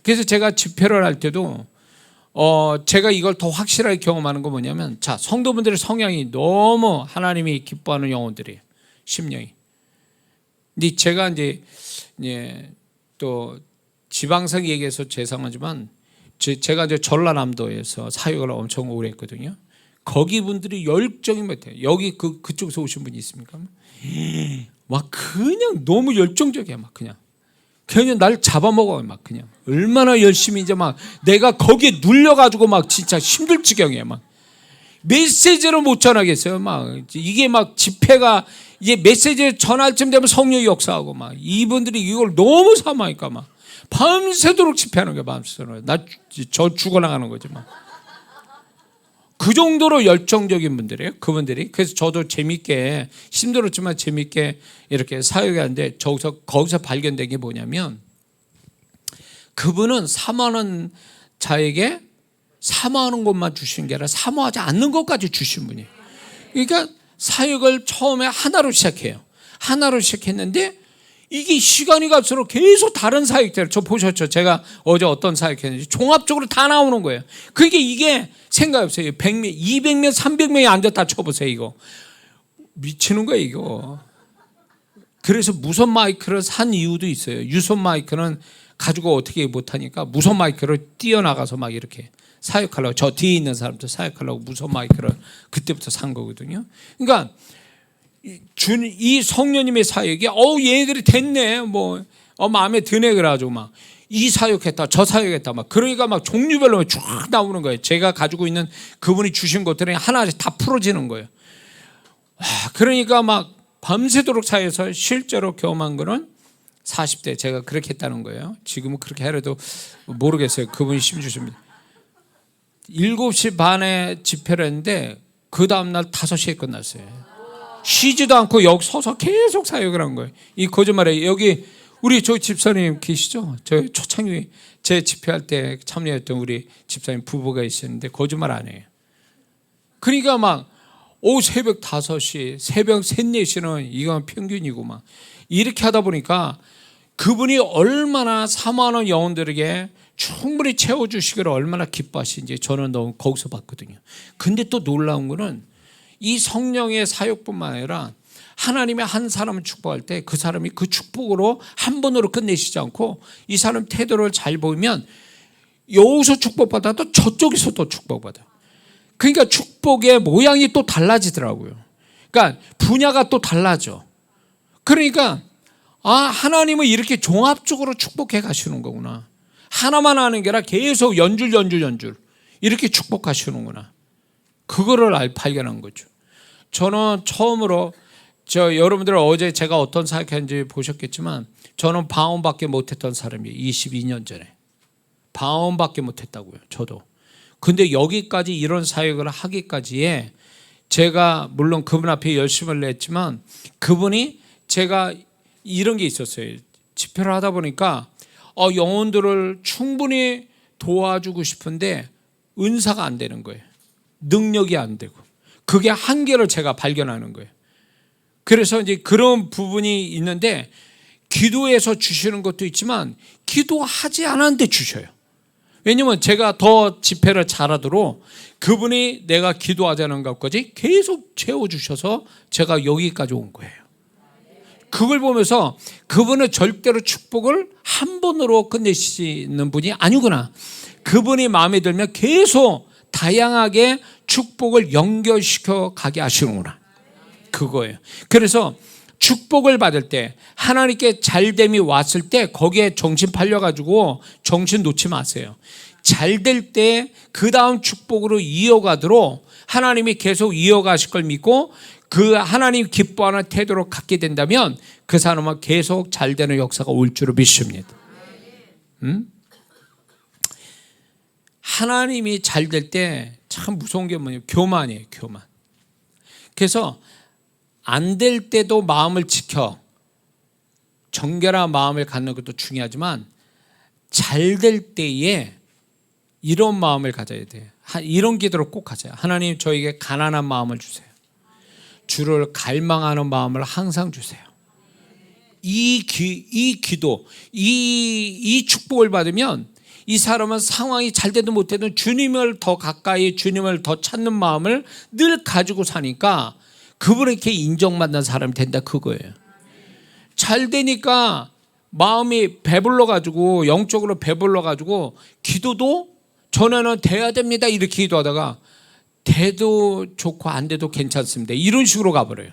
그래서 제가 집회를 할 때도 제가 이걸 더 확실하게 경험하는 건 뭐냐면, 자, 성도분들의 성향이 너무 하나님이 기뻐하는 영혼들이에요. 심령이. 근데 제가 이제 또 지방성 얘기해서 죄송하지만 제가 이제 전라남도에서 사역을 엄청 오래 했거든요. 거기 분들이 열정이 못해요. 여기 그쪽에서 오신 분이 있습니까? 막 그냥 너무 열정적이야. 막 그냥 날 잡아먹어요. 막 그냥 얼마나 열심히 이제 막 내가 거기에 눌려가지고 막 진짜 힘들 지경이에요. 막 메시지를 못 전하겠어요. 막 이게 막 집회가 이제 메시지 전할 쯤 되면 성령이 역사하고 막 이분들이 이걸 너무 사모하니까 막 밤새도록 집회하는 거야. 밤새도록 저 죽어나가는 거지 막. 그 정도로 열정적인 분들이에요. 그분들이. 그래서 저도 재밌게 힘들었지만 재밌게 이렇게 사역하는데 거기서 발견된 게 뭐냐면, 그분은 사모하는 자에게 사모하는 것만 주시는 게 아니라 사모하지 않는 것까지 주신 분이에요. 그러니까 사역을 처음에 하나로 시작해요. 하나로 시작했는데 이게 시간이 갈수록 계속 다른 사역들, 저 보셨죠? 제가 어제 어떤 사역했는지 종합적으로 다 나오는 거예요. 그러니까 이게 생각 없어요. 100명, 200명, 300명이 앉았다 쳐보세요. 이거 미치는 거예요 이거. 그래서 무선 마이크를 산 이유도 있어요. 유선 마이크는 가지고 어떻게 못하니까 무선 마이크를 띄어나가서 막 이렇게 사역하려고, 저 뒤에 있는 사람도 사역하려고 무선 마이크를 그때부터 산 거거든요. 그러니까 이 성령님의 사역이 얘들이 됐네, 뭐 마음에 드네, 그래가지고 막 이 사역했다 저 사역했다 막, 그러니까 막 종류별로 쫙 나오는 거예요. 제가 가지고 있는 그분이 주신 것들이 하나씩 다 풀어지는 거예요. 그러니까 막 밤새도록 사역해서 실제로 경험한 거는 40대 제가 그렇게 했다는 거예요. 지금은 그렇게 하려도 모르겠어요. 그분이 힘 주십니다. 7시 반에 집회를 했는데 그 다음날 5시에 끝났어요. 쉬지도 않고 여기 서서 계속 사역을 한 거예요. 이 거짓말에 여기 우리 저 집사님 계시죠? 저 초창기 제 집회할 때 참여했던 우리 집사님 부부가 있었는데 거짓말 안 해요. 그러니까 막 새벽 5시, 새벽 3, 4시는 이건 평균이고 막 이렇게 하다 보니까 그분이 얼마나 사모하는 영혼들에게 충분히 채워주시기를 얼마나 기뻐하시는지 저는 너무 거기서 봤거든요. 근데 또 놀라운 거는 이 성령의 사역뿐만 아니라 하나님의 한 사람을 축복할 때 그 사람이 그 축복으로 한 번으로 끝내시지 않고 이 사람 태도를 잘 보면 여기서 축복받아도 저쪽에서 또 축복받아요. 그러니까 축복의 모양이 또 달라지더라고요. 그러니까 분야가 또 달라져. 그러니까 하나님은 이렇게 종합적으로 축복해 가시는 거구나. 하나만 하는 게 아니라 계속 연줄 이렇게 축복하시는구나. 그거를 발견한 거죠. 저는 처음으로 여러분들 어제 제가 어떤 사역했는지 보셨겠지만 저는 방언밖에 못했던 사람이에요. 22년 전에 방언밖에 못했다고요. 저도. 근데 여기까지 이런 사역을 하기까지에 제가 물론 그분 앞에 열심을 냈지만 그분이 제가 이런 게 있었어요. 집회를 하다 보니까 영혼들을 충분히 도와주고 싶은데 은사가 안 되는 거예요. 능력이 안 되고 그게 한계를 제가 발견하는 거예요. 그래서 이제 그런 부분이 있는데 기도해서 주시는 것도 있지만 기도하지 않았는데 주셔요. 왜냐면 제가 더 집회를 잘하도록 그분이 내가 기도하자는 것까지 계속 채워주셔서 제가 여기까지 온 거예요. 그걸 보면서 그분은 절대로 축복을 한 번으로 끝내시는 분이 아니구나. 그분이 마음에 들면 계속 다양하게 축복을 연결시켜 가게 하시는구나. 그거예요. 그래서 축복을 받을 때, 하나님께 잘됨이 왔을 때 거기에 정신 팔려가지고 정신 놓지 마세요. 잘 될 때 그 다음 축복으로 이어가도록 하나님이 계속 이어가실 걸 믿고 그 하나님 기뻐하는 태도로 갖게 된다면 그 사람은 계속 잘 되는 역사가 올 줄로 믿습니다. 하나님이 잘 될 때 참 무서운 게 뭐냐면 교만이에요. 교만. 그래서 안 될 때도 마음을 지켜 정결한 마음을 갖는 것도 중요하지만 잘 될 때에 이런 마음을 가져야 돼요. 이런 기도를 꼭 가져요. 하나님, 저에게 가난한 마음을 주세요. 주를 갈망하는 마음을 항상 주세요. 이 기도, 이 축복을 받으면 이 사람은 상황이 잘 되든 못 되든 주님을 더 가까이, 주님을 더 찾는 마음을 늘 가지고 사니까 그분에게 인정받는 사람이 된다, 그거예요. 잘 되니까 마음이 배불러가지고, 영적으로 배불러가지고 기도도 전에는 돼야 됩니다 이렇게 기도하다가 돼도 좋고 안 돼도 괜찮습니다 이런 식으로 가버려요.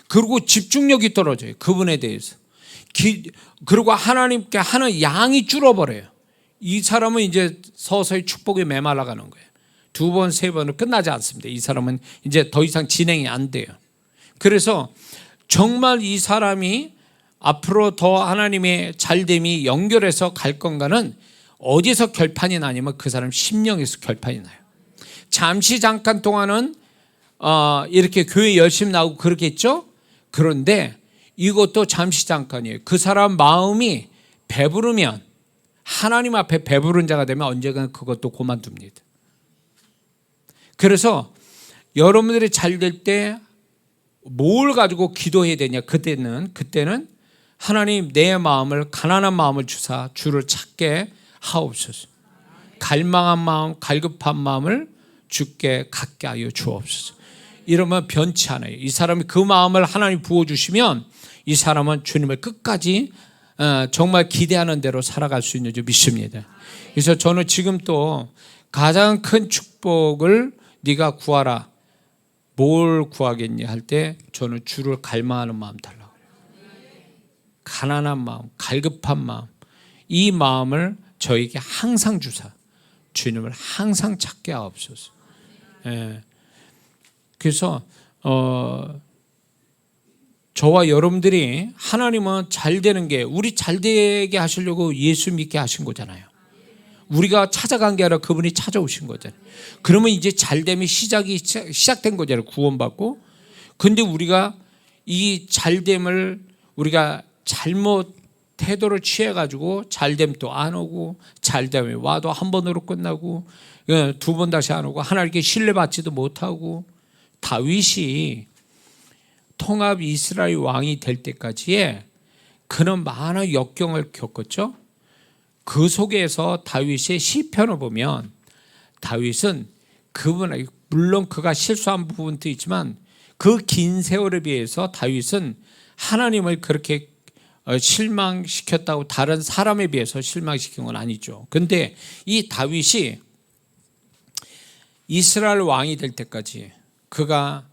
그리고 집중력이 떨어져요, 그분에 대해서. 그리고 하나님께 하는 양이 줄어버려요. 이 사람은 이제 서서히 축복에 메말라가는 거예요. 2번, 3번은 끝나지 않습니다. 이 사람은 이제 더 이상 진행이 안 돼요. 그래서 정말 이 사람이 앞으로 더 하나님의 잘됨이 연결해서 갈 건가는 어디서 결판이 나냐면 그 사람 심령에서 결판이 나요. 잠시 잠깐 동안은 이렇게 교회 열심히 나오고 그러겠죠. 그런데 이것도 잠시 잠깐이에요. 그 사람 마음이 배부르면, 하나님 앞에 배부른 자가 되면 언젠가 그것도 그만둡니다. 그래서 여러분들이 잘 될 때 뭘 가지고 기도해야 되냐? 그때는 하나님, 내 마음을, 가난한 마음을 주사 주를 찾게 하옵소서. 갈망한 마음, 갈급한 마음을 주께 갖게 하여 주옵소서. 이러면 변치 않아요. 이 사람이 그 마음을 하나님 부어주시면 이 사람은 주님을 끝까지 정말 기대하는 대로 살아갈 수 있는 줄 믿습니다. 그래서 저는 지금 또 가장 큰 축복을 네가 구하라. 뭘 구하겠니 할 때 저는 주를 갈망하는 마음 달라고 해요. 가난한 마음, 갈급한 마음, 이 마음을 저에게 항상 주사 주님을 항상 찾게 하옵소서. 예. 그래서 저와 여러분들이, 하나님은 잘 되는 게, 우리 잘 되게 하시려고 예수 믿게 하신 거잖아요. 우리가 찾아간 게 아니라 그분이 찾아오신 거잖아요. 그러면 이제 잘됨이 시작된 거잖아요. 구원받고. 근데 우리가 이 잘됨을 우리가 잘못 태도를 취해가지고 잘됨 또 안 오고, 잘됨이 와도 한 번으로 끝나고, 2번 다시 안 오고, 하나님께 신뢰받지도 못하고. 다윗이 통합 이스라엘 왕이 될 때까지의 그는 많은 역경을 겪었죠. 그 속에서 다윗의 시편을 보면 다윗은 물론 그가 실수한 부분도 있지만 그 긴 세월에 비해서 다윗은 하나님을 그렇게 실망시켰다고 다른 사람에 비해서 실망시킨 건 아니죠. 그런데 이 다윗이 이스라엘 왕이 될 때까지 그가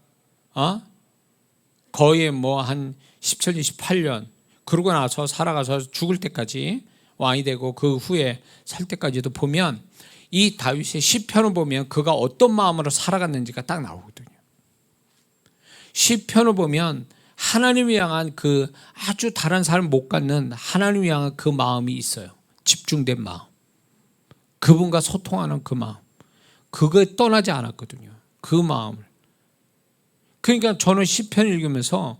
거의 뭐 한 17, 28년 그러고 나서 살아가서 죽을 때까지 왕이 되고 그 후에 살 때까지도 보면 이 다윗의 시편을 보면 그가 어떤 마음으로 살아갔는지가 딱 나오거든요. 시편을 보면 하나님을 향한 그 아주 다른 사람 못 갖는 하나님을 향한 그 마음이 있어요. 집중된 마음, 그분과 소통하는 그 마음, 그거에 떠나지 않았거든요. 그 마음을. 그러니까 저는 시편 읽으면서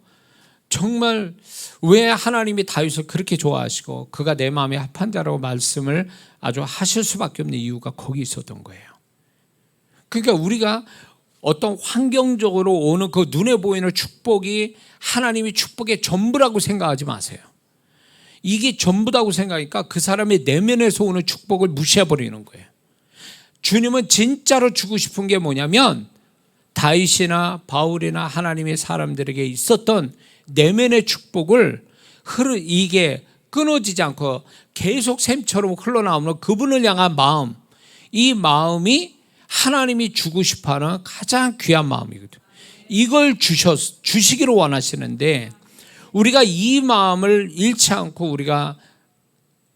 정말 왜 하나님이 다윗을 그렇게 좋아하시고 그가 내 마음에 합한 자라고 말씀을 아주 하실 수밖에 없는 이유가 거기 있었던 거예요. 그러니까 우리가 어떤 환경적으로 오는 그 눈에 보이는 축복이 하나님이 축복의 전부라고 생각하지 마세요. 이게 전부다고 생각하니까 그 사람의 내면에서 오는 축복을 무시해버리는 거예요. 주님은 진짜로 주고 싶은 게 뭐냐면 다윗이나 바울이나 하나님의 사람들에게 있었던 내면의 축복을 이게 끊어지지 않고 계속 샘처럼 흘러나오는 그분을 향한 마음, 이 마음이 하나님이 주고 싶어하는 가장 귀한 마음이거든요. 이걸 주시기를 원하시는데 우리가 이 마음을 잃지 않고 우리가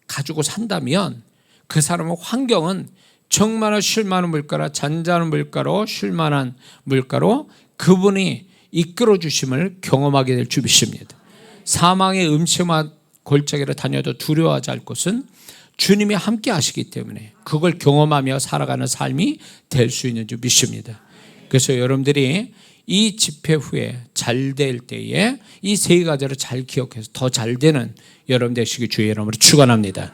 가지고 산다면 그 사람의 환경은 정만한 쉴만한 물가라 잔잔한 물가로 쉴만한 물가로 그분이 이끌어 주심을 경험하게 될 줄 믿습니다. 사망의 음침한 골짜기를 다녀도 두려워하지 않을 것은 주님이 함께 하시기 때문에 그걸 경험하며 살아가는 삶이 될 수 있는 줄 믿습니다. 그래서 여러분들이 이 집회 후에 잘 될 때에 이 세 가지를 잘 기억해서 더 잘 되는 여러분 되시기 주의 이름으로 축원합니다.